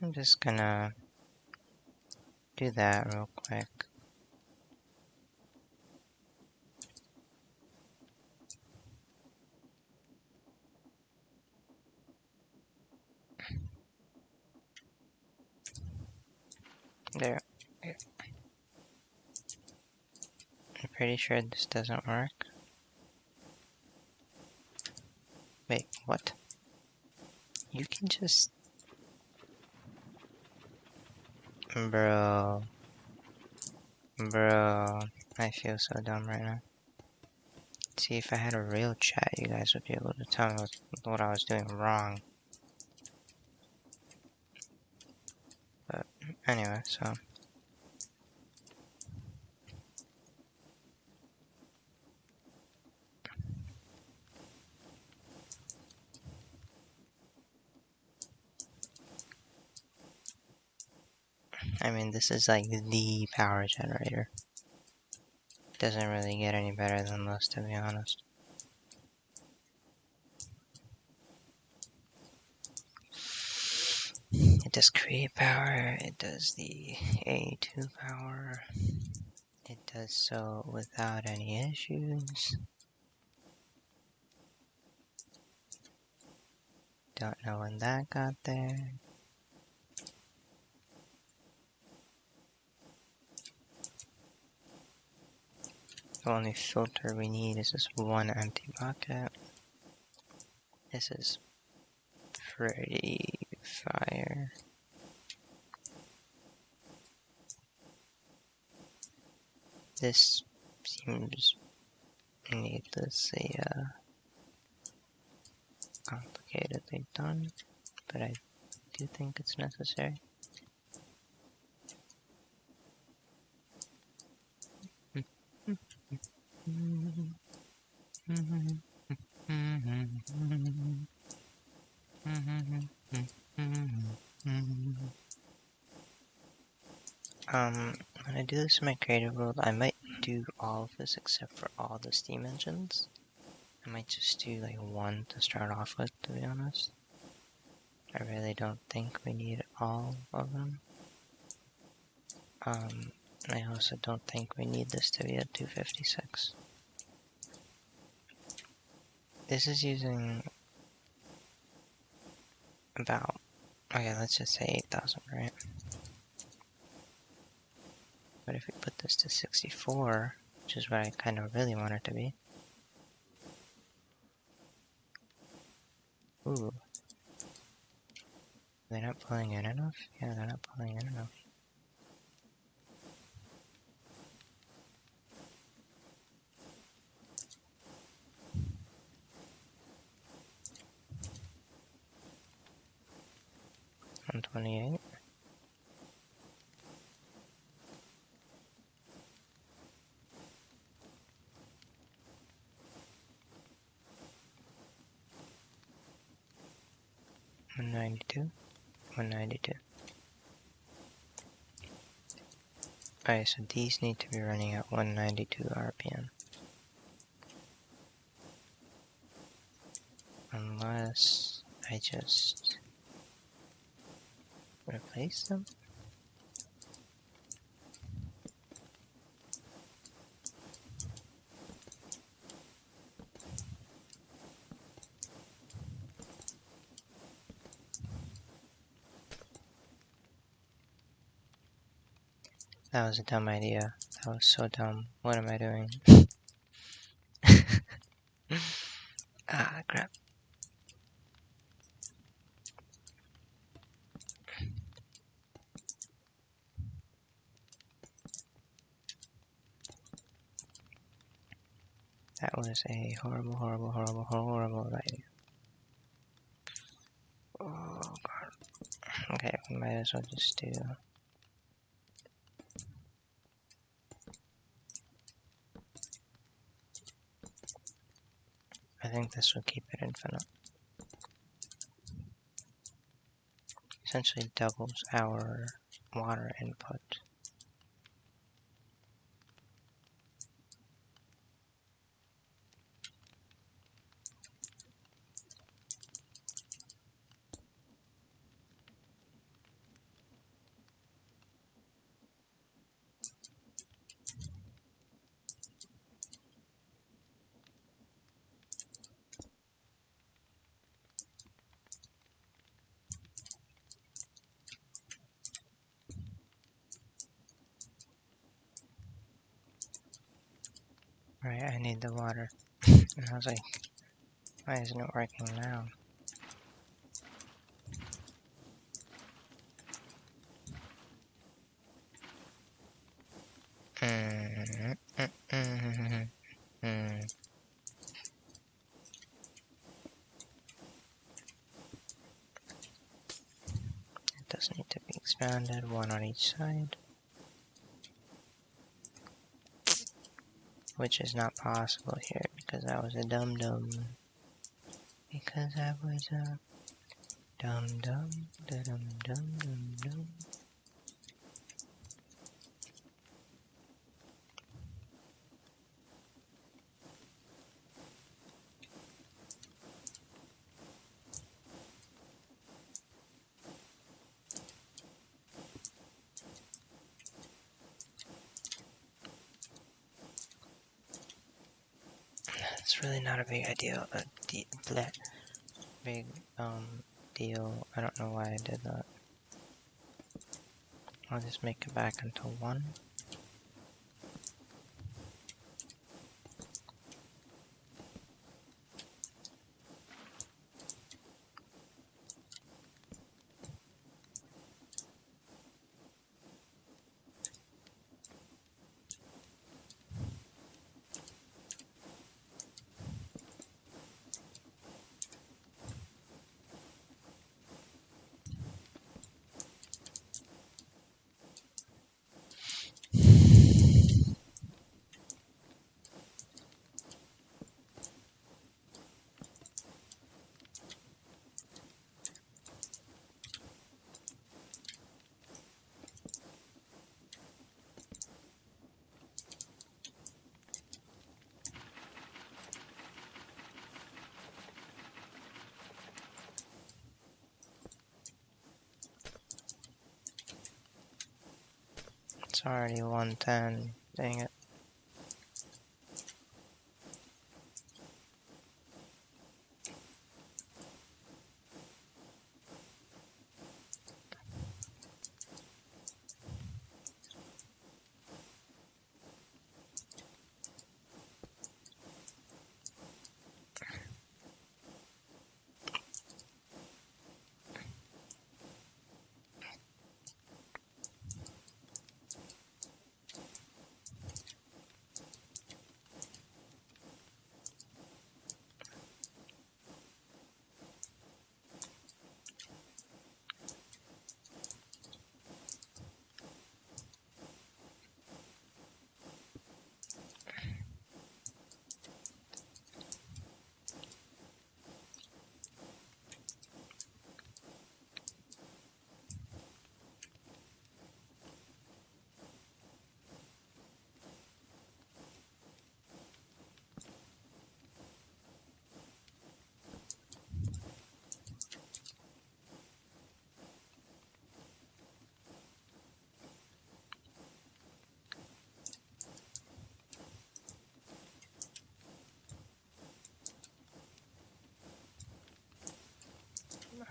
I'm just gonna do that real quick. There. I'm pretty sure this doesn't work. Wait, what? You can just... Bro. Bro. I feel so dumb right now. See, if I had a real chat, you guys would be able to tell me what I was doing wrong. Anyway, so I mean, this is like the power generator. Doesn't really get any better than this, to be honest. It does create power, it does the A2 power, it does so without any issues. Don't know when that got there. The only filter we need is this one empty bucket. This is pretty fire. This seems needlessly complicatedly done, but I do think it's necessary. When I do this in my creative world, I might do all of this except for all the steam engines. I might just do like one to start off with, to be honest. I really don't think we need all of them. I also don't think we need this to be a 256. This is using about, okay, let's just say 8,000, right? But if we put this to 64, which is what I kind of really want it to be. Ooh. They're not pulling in enough? Yeah, they're not pulling in enough. $128. $192. $192. Alright, so these need to be running at 192 RPM. Unless I just replace them? That was a dumb idea. That was so dumb. What am I doing? Ah, crap. That was a horrible, horrible, horrible, horrible idea. Oh, God. Okay, we might as well just do... I think this will keep it infinite. Essentially doubles our water input. Right, I need the water. And I was like, why isn't it working now? It does need to be expanded, one on each side. Which is not possible here because I was a dum-dum. Because I was a dum-dum, da-dum-dum-dum-dum. It's really not a big idea. Big deal. I don't know why I did that. I'll just make it back into one. It's already 110. Dang it.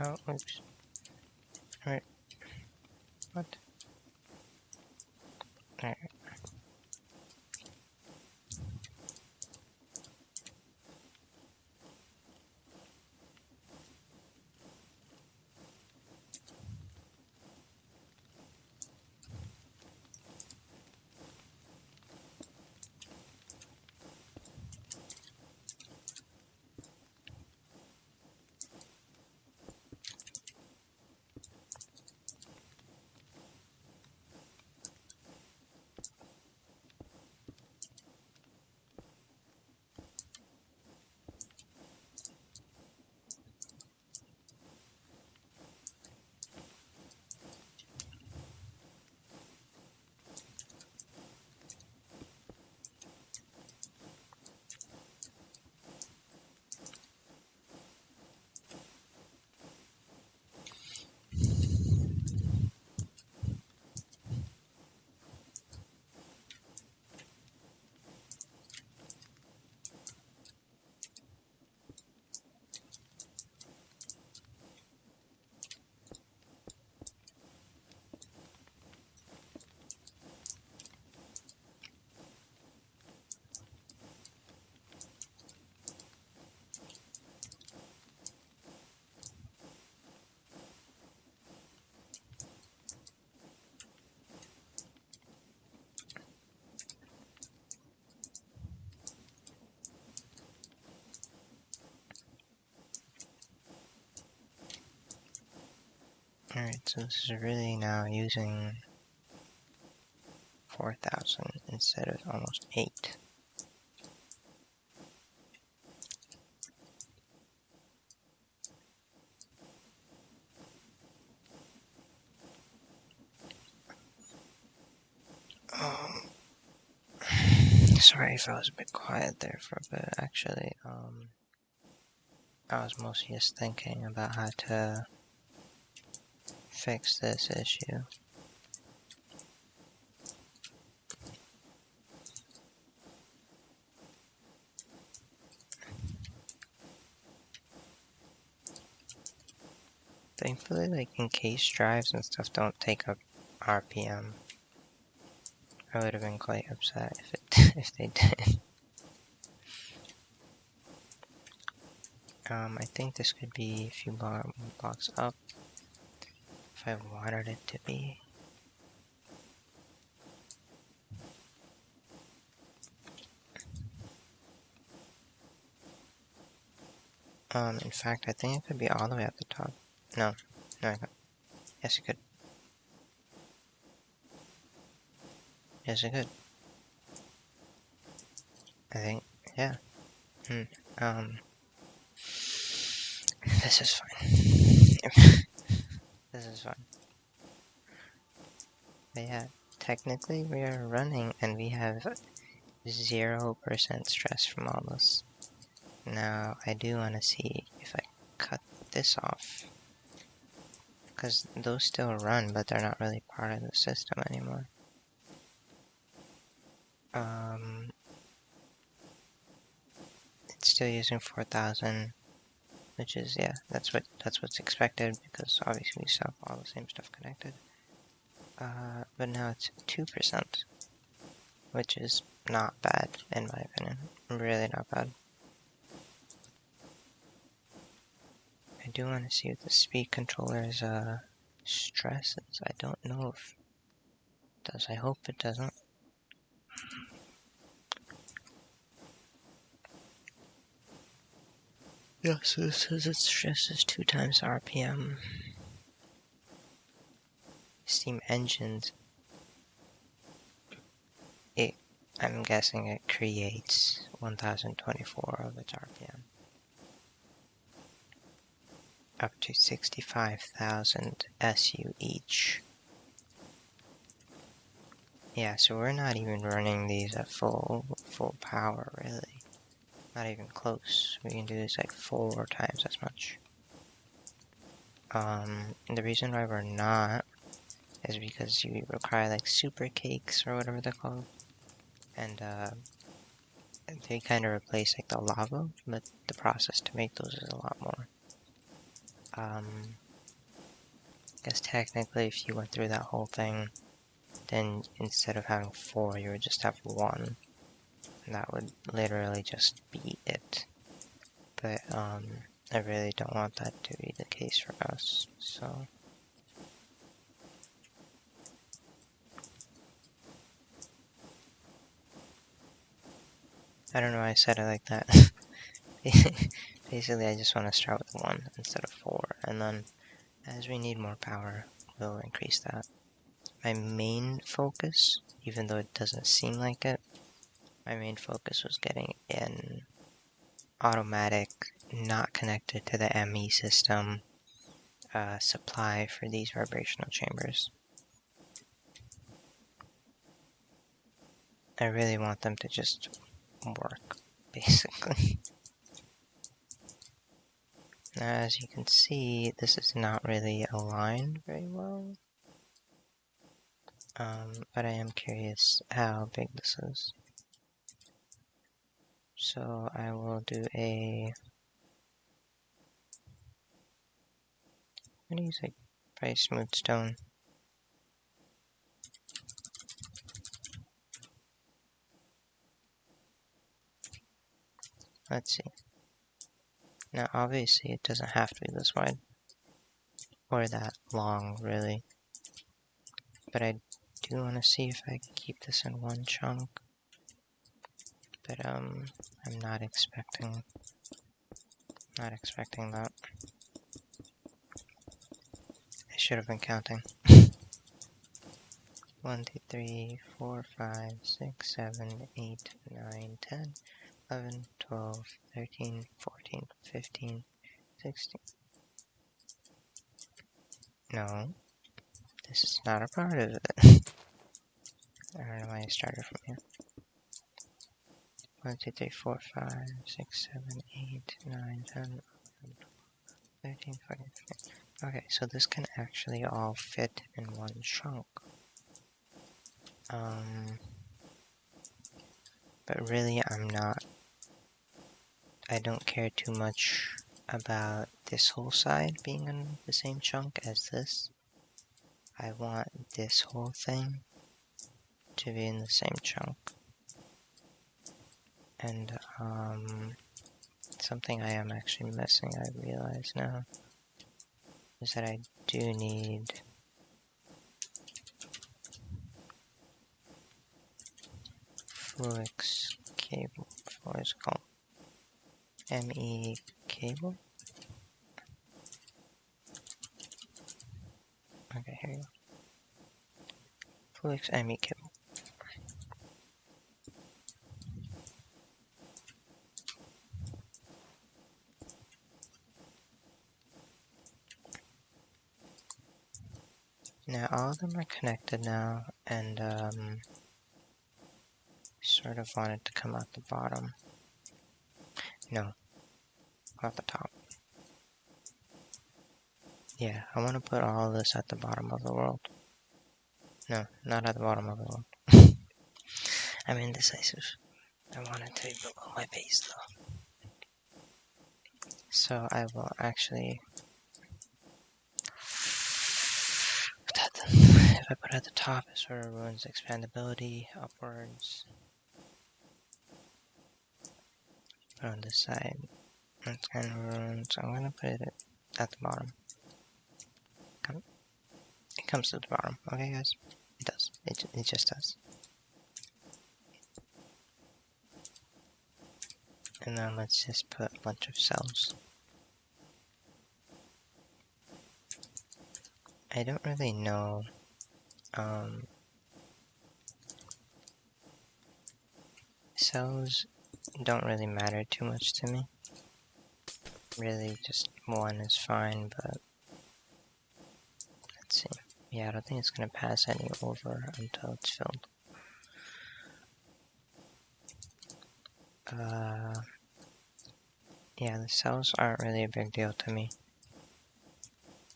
Oh, oops. Wait. What? Alright. So this is really now using 4,000 instead of almost 8. Sorry if I was a bit quiet there for a bit. Actually, I was mostly just thinking about how to fix this issue. Thankfully, like, encased drives and stuff don't take up RPM. I would have been quite upset if they did. I think this could be a few blocks up if I wanted it to be. In fact, I think it could be all the way at the top. No, I could. Yes, it could. Yes, it could. I think, yeah. This is fine. This is fine. But yeah, technically we are running and we have 0% stress from all this. Now, I do want to see if I cut this off. Because those still run, but they're not really part of the system anymore. It's still using 4,000, which is, yeah, that's what's expected, because obviously we still have all the same stuff connected. But now it's 2%, which is not bad, in my opinion. Really not bad. I do want to see what the speed controller's stress is. I don't know if it does. I hope it doesn't. Yeah, so it says its stress is 2 times RPM. Steam engines, I'm guessing it creates 1024 of its RPM. Up to 65,000 SU each. Yeah, so we're not even running these at full power, really. Not even close. We can do this like 4 times as much. The reason why we're not is because you require like super cakes or whatever they're called. And they kind of replace like the lava, but the process to make those is a lot more. I guess technically if you went through that whole thing, then instead of having 4, you would just have 1. And that would literally just be it. But I really don't want that to be the case for us, so... I don't know why I said it like that. Basically, I just want to start with 1 instead of 4, and then as we need more power, we'll increase that. My main focus, even though it doesn't seem like it, my main focus was getting an automatic, not connected to the ME system, supply for these vibrational chambers. I really want them to just work, basically. Now, as you can see, this is not really aligned very well. But I am curious how big this is. So I will do I'm gonna use like probably smooth stone. Let's see. Now obviously it doesn't have to be this wide. Or that long, really. But I do want to see if I can keep this in one chunk. But I'm not expecting that. I should have been counting. 1, 2, 3, 4, 5, 6, 7, 8, 9, 10, 11, 12, 13, 14, 15, 16. No, this is not a part of it. I don't know why I started from here. 1, 2, 3, 4, 5, 6, 7, 8, 9, 10, 11, 13, 14, 15. Okay, so this can actually all fit in one chunk. But really I don't care too much about this whole side being in the same chunk as this. I want this whole thing to be in the same chunk. And, something I am actually missing, I realize now, is that I do need Fluix cable. What is it called? ME cable? Okay, here you go. Fluix ME cable. Now all of them are connected now, and sort of wanted to come out the bottom. No, not the top. Yeah, I want to put all of this at the bottom of the world. No, not at the bottom of the world. I'm indecisive. I want it to be below my base though. So I will actually put that if I put it at the top, it sort of ruins expandability upwards. Put on this side, that's kind of ruined, so I'm gonna put it at the bottom. It comes to the bottom, okay guys? It does, it just does. And then let's just put a bunch of cells. I don't really know, cells don't really matter too much to me. Really, just one is fine, but let's see. Yeah, I don't think it's gonna pass any over until it's filled. Yeah, the cells aren't really a big deal to me.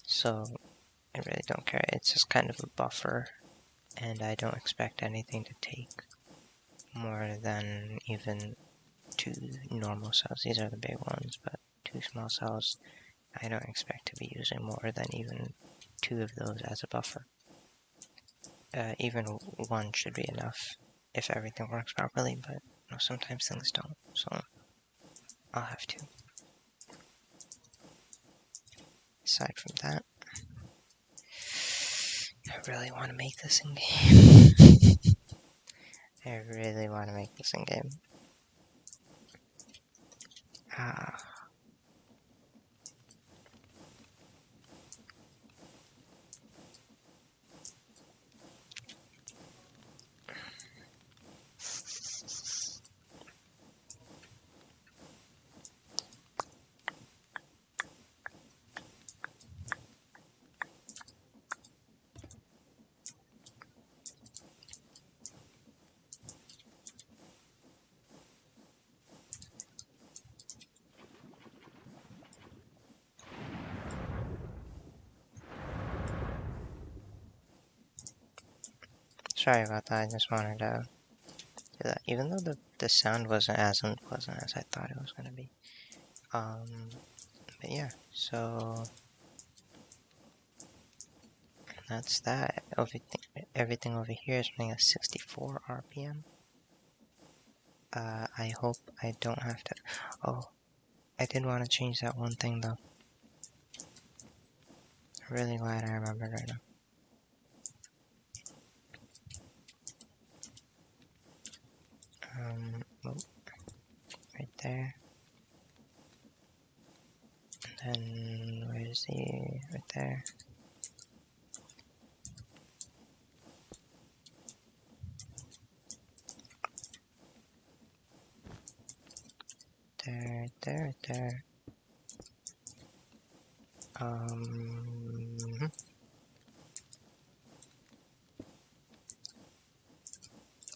So, I really don't care. It's just kind of a buffer, and I don't expect anything to take more than even 2 normal cells. These are the big ones, but 2 small cells, I don't expect to be using more than even 2 of those as a buffer. Even 1 should be enough if everything works properly, but you know, sometimes things don't, so I'll have to. Aside from that, I really want to make this in game. I really want to make this in game. Sorry about that, I just wanted to do that. Even though the sound wasn't as unpleasant as I thought it was going to be. But yeah, so that's that. Everything over here is running at 64 RPM. I hope I don't have to... Oh, I did want to change that one thing though. I'm really glad I remembered right now. Oh, right there. And then, where's the... right there. there, right there, right there.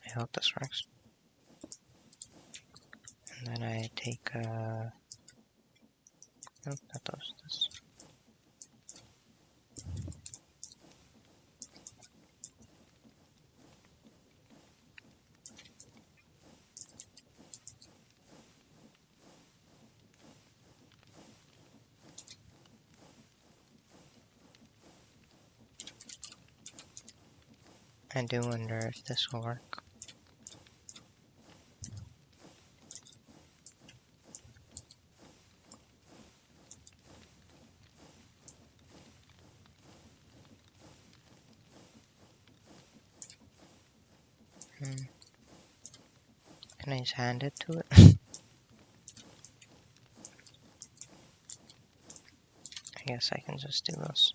I hope this works. And then I take nope, not those, this. I do wonder if this will work. Can I just hand it to it? I guess I can just do this.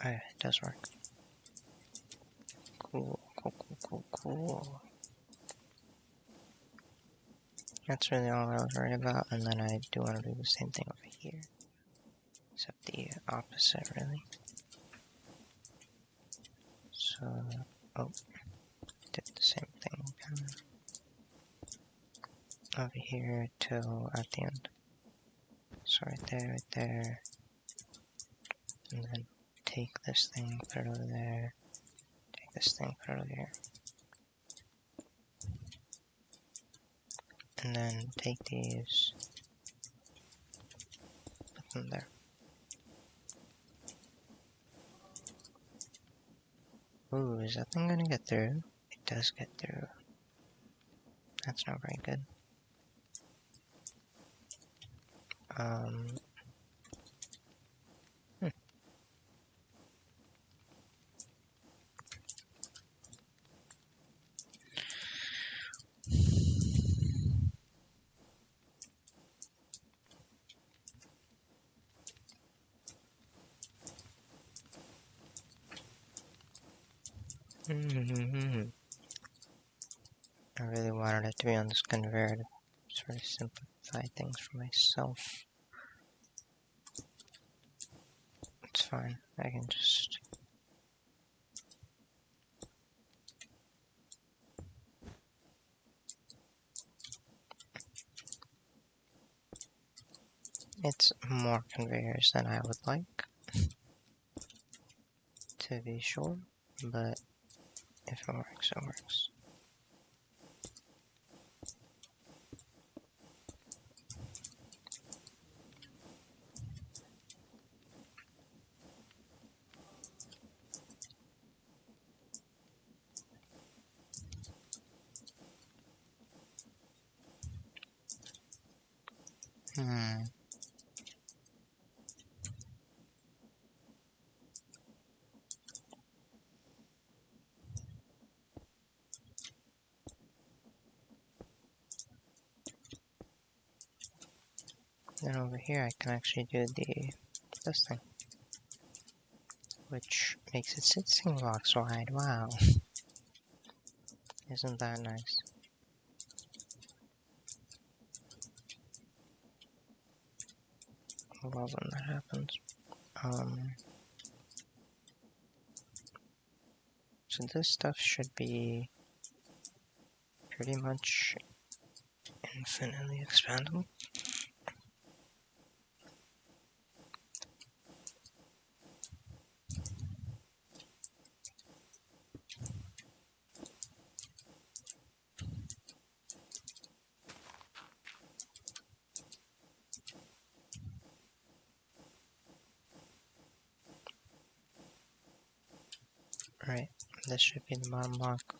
Oh, yeah, it does work. Cool, cool, cool, cool, cool. That's really all I was worried about, and then I do want to do the same thing over here. Except the opposite, really. So, oh, did the same thing again. Over here till at the end. So right there, and then take this thing, put it over there, take this thing, put it over here. And then take these, put them there. Ooh, is that thing gonna get through? It does get through. That's not very good. I really wanted it to be on this conveyor to sort of simplify things for myself. It's fine, I can just... It's more conveyors than I would like, to be sure, but if it works, it works. Then over here I can actually do this thing, which makes it 16 blocks wide. Wow, isn't that nice? I love when that happens. So this stuff should be pretty much infinitely expandable. Right, this should be the bottom block.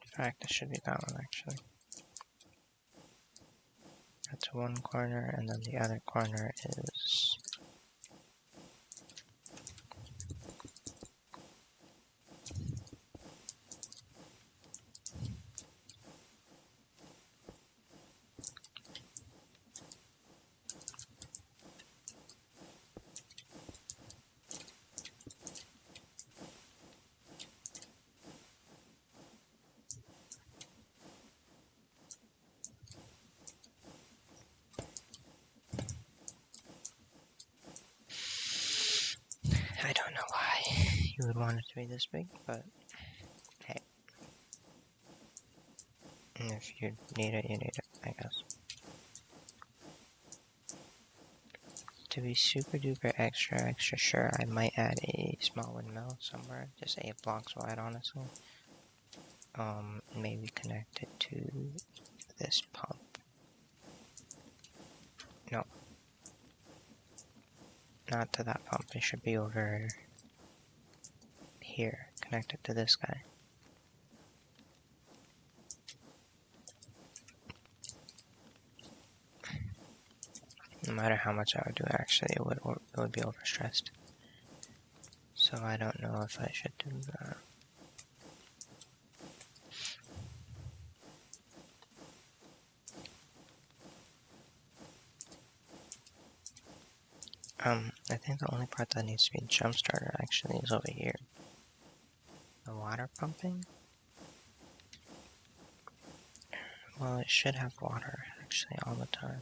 In fact, it should be that one actually. That's one corner, and then the other corner is... you would want it to be this big, but hey. If you need it, you need it, I guess. To be super duper extra sure, I might add a small windmill somewhere, just 8 blocks wide, honestly. Maybe connect it to this pump. No. Not to that pump, it should be over here, connected to this guy. No matter how much I would do, actually, it would be overstressed. So I don't know if I should do that. I think the only part that needs to be jump starter actually is over here. The water pumping? Well, it should have water, actually, all the time.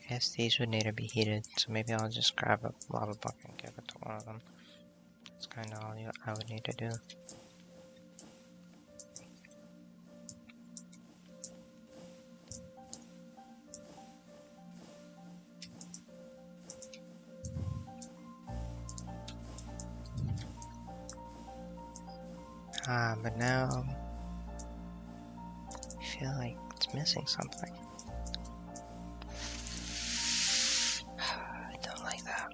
I guess these would need to be heated, so maybe I'll just grab a lava bucket and give it to one of them. That's kind of all I would need to do. But now I feel like it's missing something. I don't like that.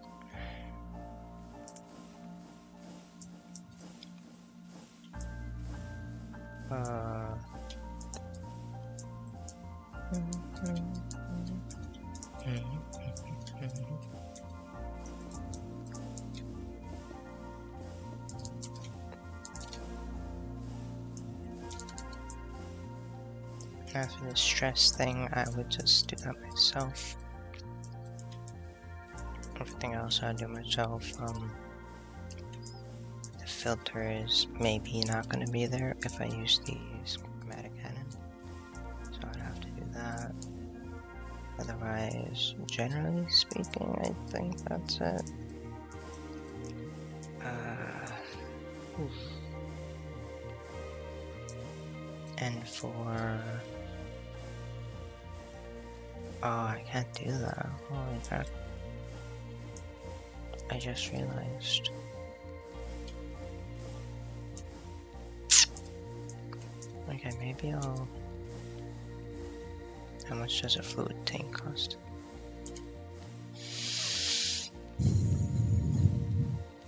After the stress thing, I would just do that myself. Everything else I'll do myself. The filter is maybe not going to be there if I use the schematic cannon, so I'd have to do that. Otherwise, generally speaking, I think that's it. And for... Oh, I can't do that. Holy crap. I just realized. Okay, maybe I'll... How much does a fluid tank cost?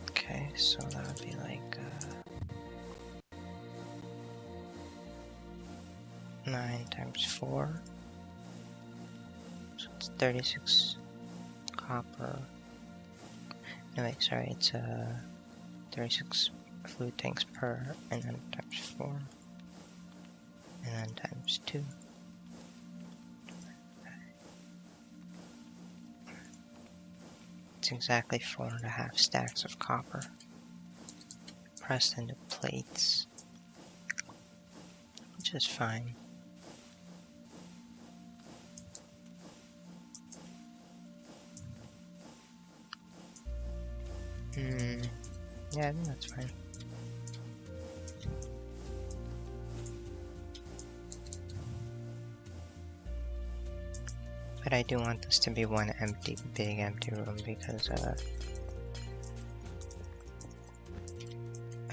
Okay, so that would be like 9 times 4. So it's 36 copper. No wait, sorry, it's 36 fluid tanks per, and then times 4. And then times 2. It's exactly 4.5 stacks of copper pressed into plates, which is fine. Yeah, I think that's fine. But I do want this to be one empty, big empty room because, I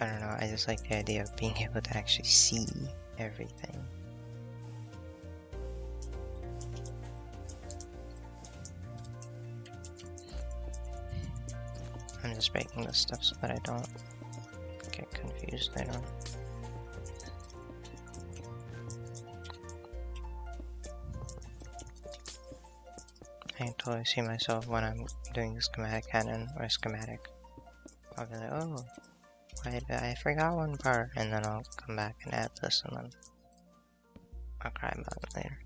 don't know, I just like the idea of being able to actually see everything. I'm just breaking this stuff so that I don't get confused later on. I can totally see myself when I'm doing schematic cannon or schematic. I'll be like, oh, I forgot one part, and then I'll come back and add this, and then I'll cry about it later.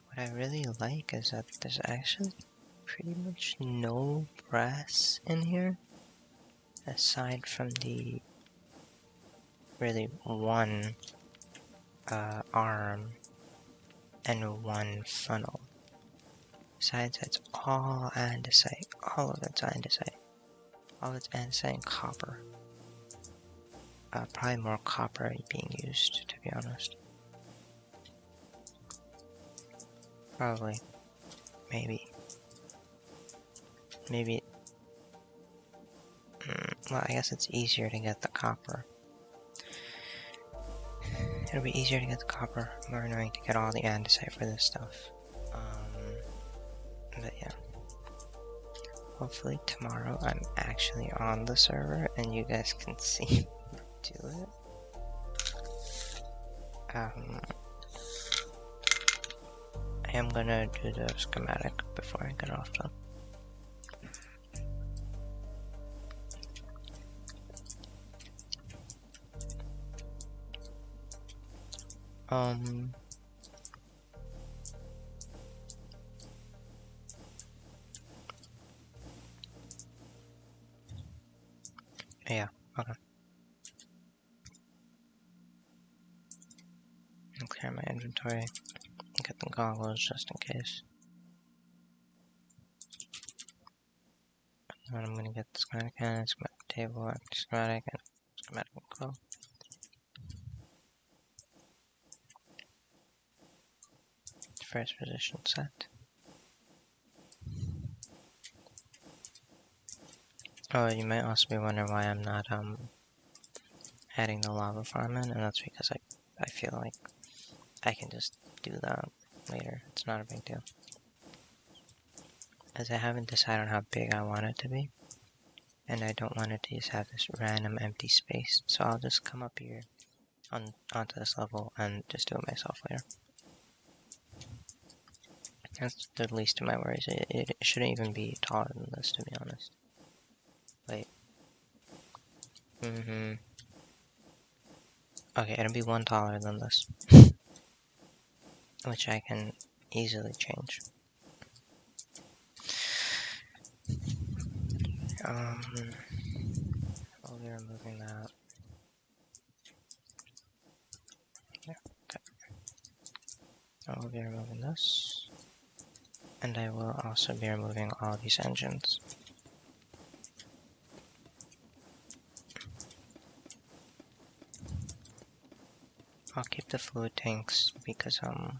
What I really like is that there's actually pretty much no brass in here, aside from the really one arm and one funnel. Besides, it's all andesite. All of it's andesite. All of it's andesite and copper. Probably more copper being used, to be honest. Probably. Maybe. Well, I guess it's easier to get the copper. It'll be easier to get the copper. More annoying to get all the andesite for this stuff. But yeah. Hopefully tomorrow I'm actually on the server and you guys can see me do it. I am gonna do the schematic before I get off though. Yeah, okay. I'll clear my inventory and get the goggles just in case. And I'm gonna get the schematic and schematic table, schematic and schematic info. First position set. Oh, you might also be wondering why I'm not adding the lava farm in, and that's because I feel like I can just do that later. It's not a big deal. As I haven't decided on how big I want it to be, and I don't want it to just have this random empty space, so I'll just come up here onto this level and just do it myself later. That's the least of my worries. It shouldn't even be taller than this, to be honest. Wait. Okay, it'll be one taller than this. Which I can easily change. I'll be removing that. Yeah, okay. I will be removing this. And I will also be removing all these engines. I'll keep the fluid tanks because I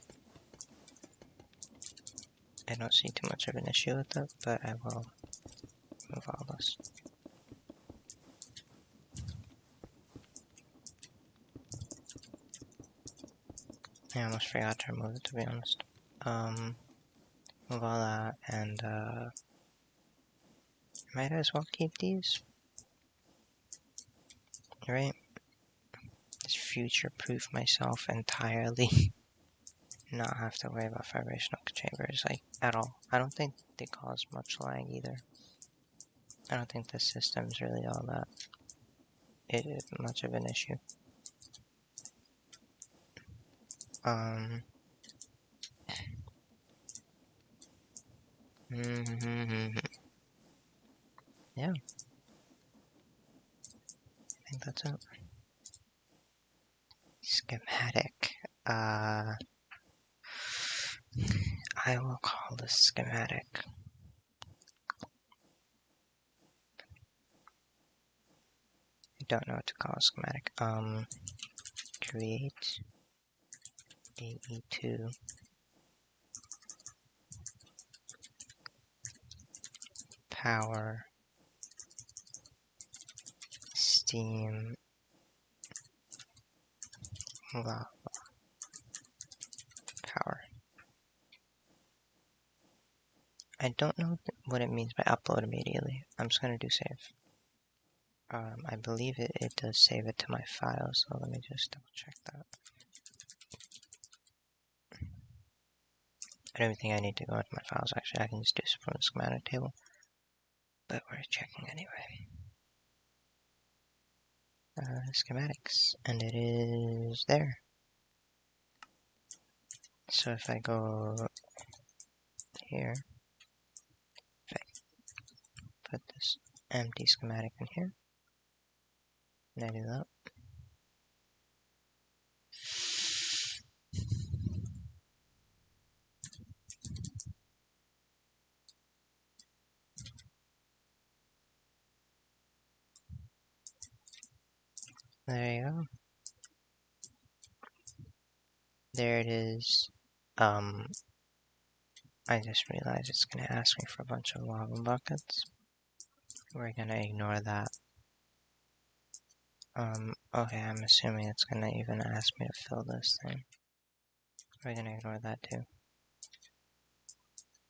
don't see too much of an issue with it, but I will move all this. I almost forgot to remove it, to be honest. Move all that, and might as well keep these. Right? Just future-proof myself entirely. Not have to worry about vibrational chambers, like, at all. I don't think they cause much lag either. I don't think the system's really all that much of an issue. Yeah. I think that's it. Schematic. I will call this schematic. I don't know what to call a schematic. Create AE2 power steam lava power. I don't know what it means by upload immediately. I'm just gonna do save. I believe it does save it to my file, so let me just double check that. I don't think I need to go into my files actually, I can just do this from the schematic table. But we're checking anyway. Schematics, and it is there. So if I go here, empty schematic in here. And I do that. There you go. There it is. I just realized it's gonna ask me for a bunch of lava buckets. We're gonna ignore that. Okay, I'm assuming it's gonna even ask me to fill this thing. We're gonna ignore that too.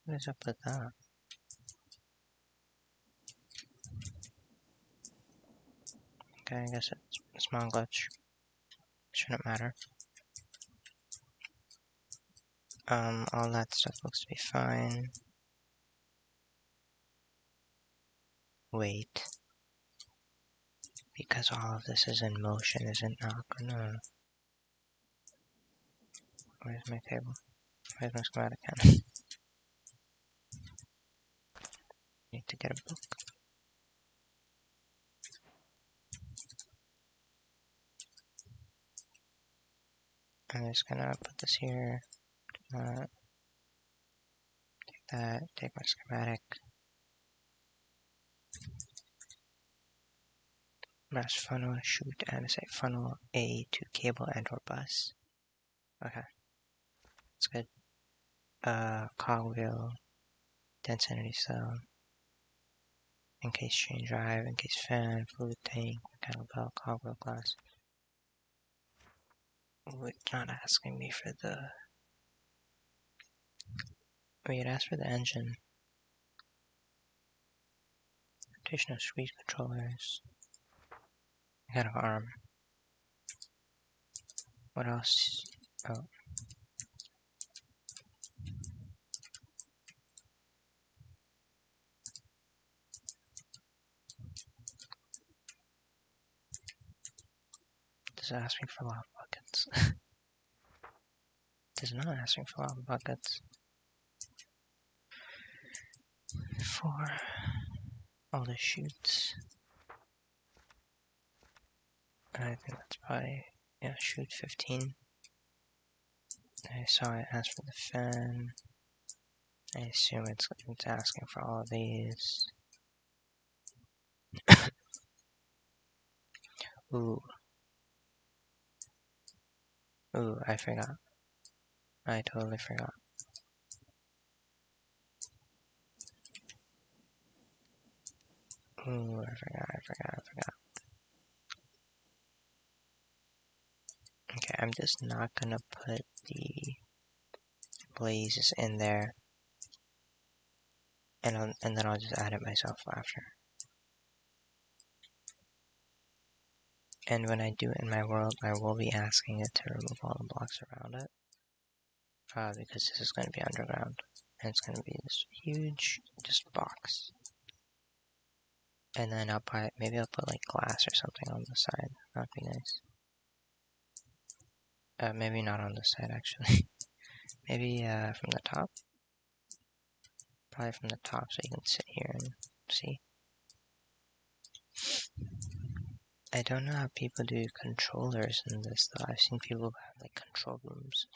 What is up with that? Okay, I guess it's a small glitch. Shouldn't matter. All that stuff looks to be fine. Wait. Because all of this is in motion, is it not gonna... Where's my table? Where's my schematic pen? Need to get a book. I'm just gonna put this here. Take that, take my schematic. Mass funnel, shoot, and say funnel A to cable and or bus. Okay. That's good. Cogwheel, dense energy cell, encase chain drive, encase fan, fluid tank, mechanical belt, cogwheel glass. Oh, it's not asking me for the... Wait, it asked for the engine. Rotation of squeeze controllers. Mechanical arm. What else? Oh. Does it ask me for lava buckets? Does not ask me for lava buckets. For all the chutes. I think that's probably, yeah, chute 15. I saw it ask for the fan. I assume it's asking for all of these. Ooh. Ooh, I forgot. I totally forgot. Ooh, I forgot. Okay, I'm just not gonna put the blazes in there. And then I'll just add it myself after. And when I do it in my world, I will be asking it to remove all the blocks around it. Because this is going to be underground. And it's going to be this huge, just box. And then maybe I'll put like glass or something on the side. That'd be nice. Maybe not on this side actually. Maybe from the top. Probably from the top so you can sit here and see. I don't know how people do controllers in this though. I've seen people have like control rooms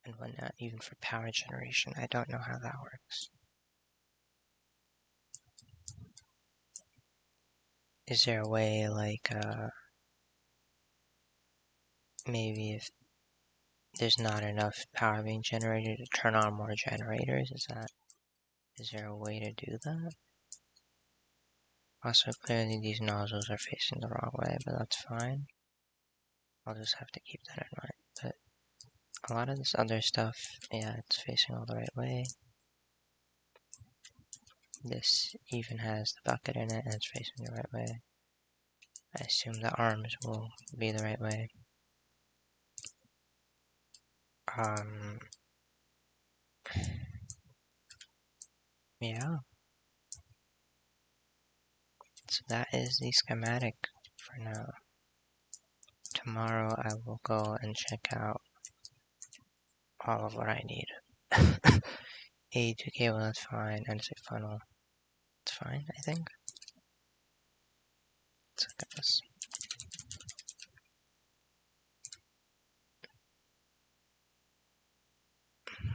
and whatnot, even for power generation. I don't know how that works. Is there a way like maybe if there's not enough power being generated to turn on more generators? Is there a way to do that? Also, clearly these nozzles are facing the wrong way, but that's fine. I'll just have to keep that in mind. But a lot of this other stuff, yeah, it's facing all the right way. This even has the bucket in it and it's facing the right way. I assume the arms will be the right way. Yeah. So that is the schematic for now. Tomorrow I will go and check out all of what I need. A2 cable, that's fine. And a funnel, it's fine, I think. let's look at this.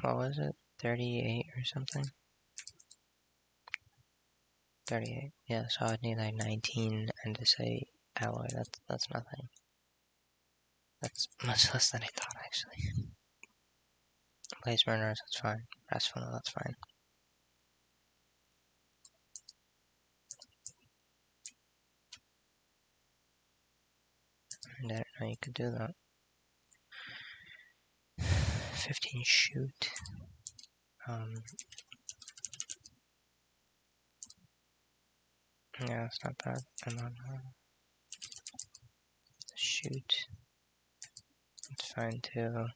What was it? 38 or something? 38. Yeah, so I'd need like 19 andesite alloy. That's nothing. That's much less than I thought, actually. Blaze burners, that's fine. Brass funnel, that's fine. I didn't know you could do that. 15 shoot. Yeah, that's not bad. And then shoot. That's fine too.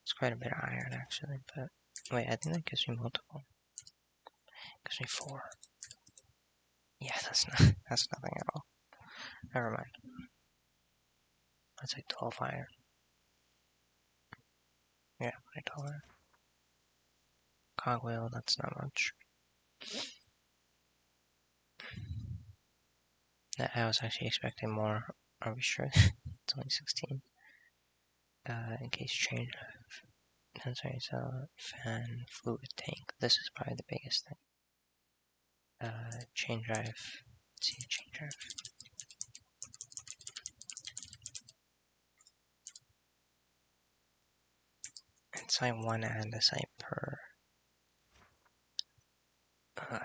It's quite a bit of iron actually, but wait, I think that gives me multiple. Gives me 4. Yeah, that's nothing at all. Never mind. That's like 12 iron. Yeah, like 12 iron. Cogwheel, that's not much. I was actually expecting more. Are we sure? It's only 16. In case change sorry, so fan, fluid tank. This is probably the biggest thing. Chain drive. Let's see, chain drive. It's like 1 andesite per.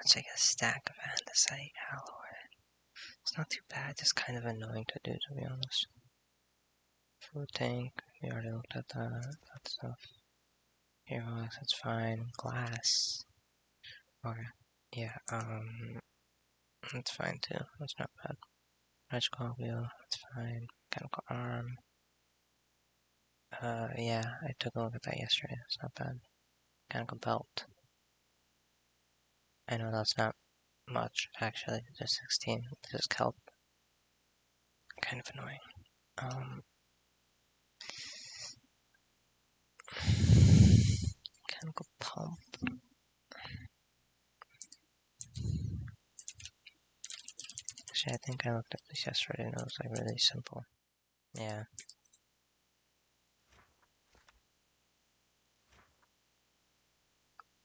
It's like a stack of andesite alloy. It's not too bad, just kind of annoying to do, to be honest. Fluid tank, we already looked at that stuff. Gearbox, that's fine. Glass. Okay. Yeah, that's fine too. That's not bad. Electrical wheel, that's fine. Mechanical arm. Yeah, I took a look at that yesterday. It's not bad. Mechanical belt. I know that's not much, actually. Just 16. This is kelp. Kind of annoying. Mechanical pump. Actually, I think I looked at this yesterday and it was like really simple. Yeah.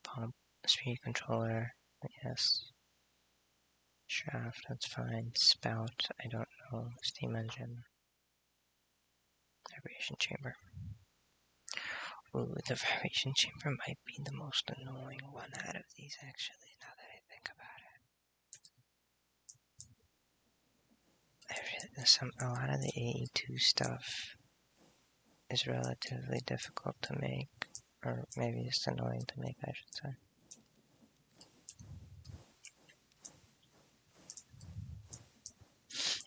Pump. Speed controller. Yes. Shaft, that's fine. Spout, I don't know. Steam engine. Vibration chamber. Ooh, the vibration chamber might be the most annoying one out of these, actually, now that I think about it. A lot of the AE2 stuff is relatively difficult to make, or maybe just annoying to make, I should say.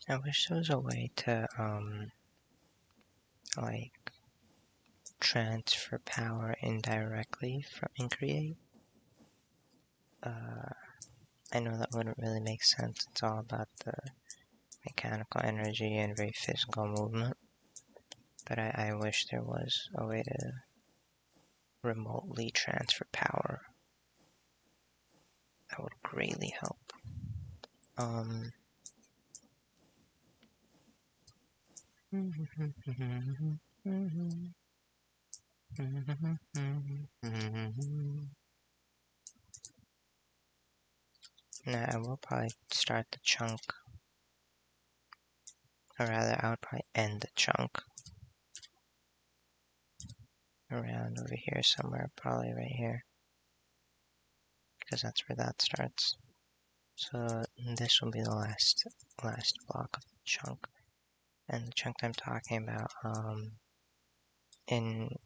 I wish there was a way to, like, transfer power indirectly in Create. I know that wouldn't really make sense. It's all about the mechanical energy and very physical movement. But I wish there was a way to remotely transfer power. That would greatly help. Nah, I will probably start the chunk. Or rather, I would probably end the chunk. Around over here somewhere, probably right here. Because that's where that starts. So this will be the last block of the chunk. And the chunk I'm talking about, in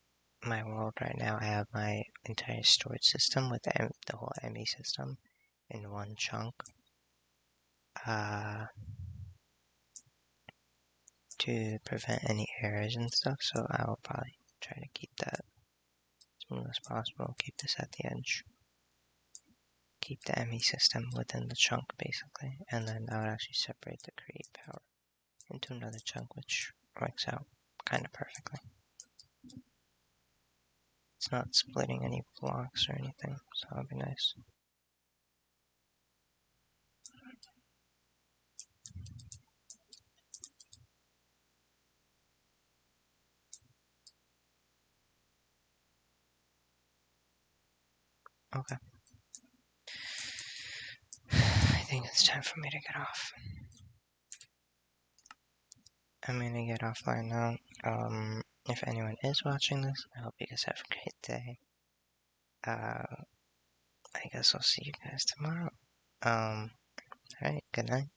my world right now, I have my entire storage system with the whole ME system in one chunk. To prevent any errors and stuff, so I will probably try to keep that as smooth as possible, keep this at the edge. Keep the ME system within the chunk, basically, and then I would actually separate the create power into another chunk, which works out kind of perfectly. It's not splitting any blocks or anything, so that'll be nice. Okay. I think it's time for me to get off. I'm gonna get offline now. If anyone is watching this, I hope you guys have a great day. I guess I'll see you guys tomorrow. Alright, good night.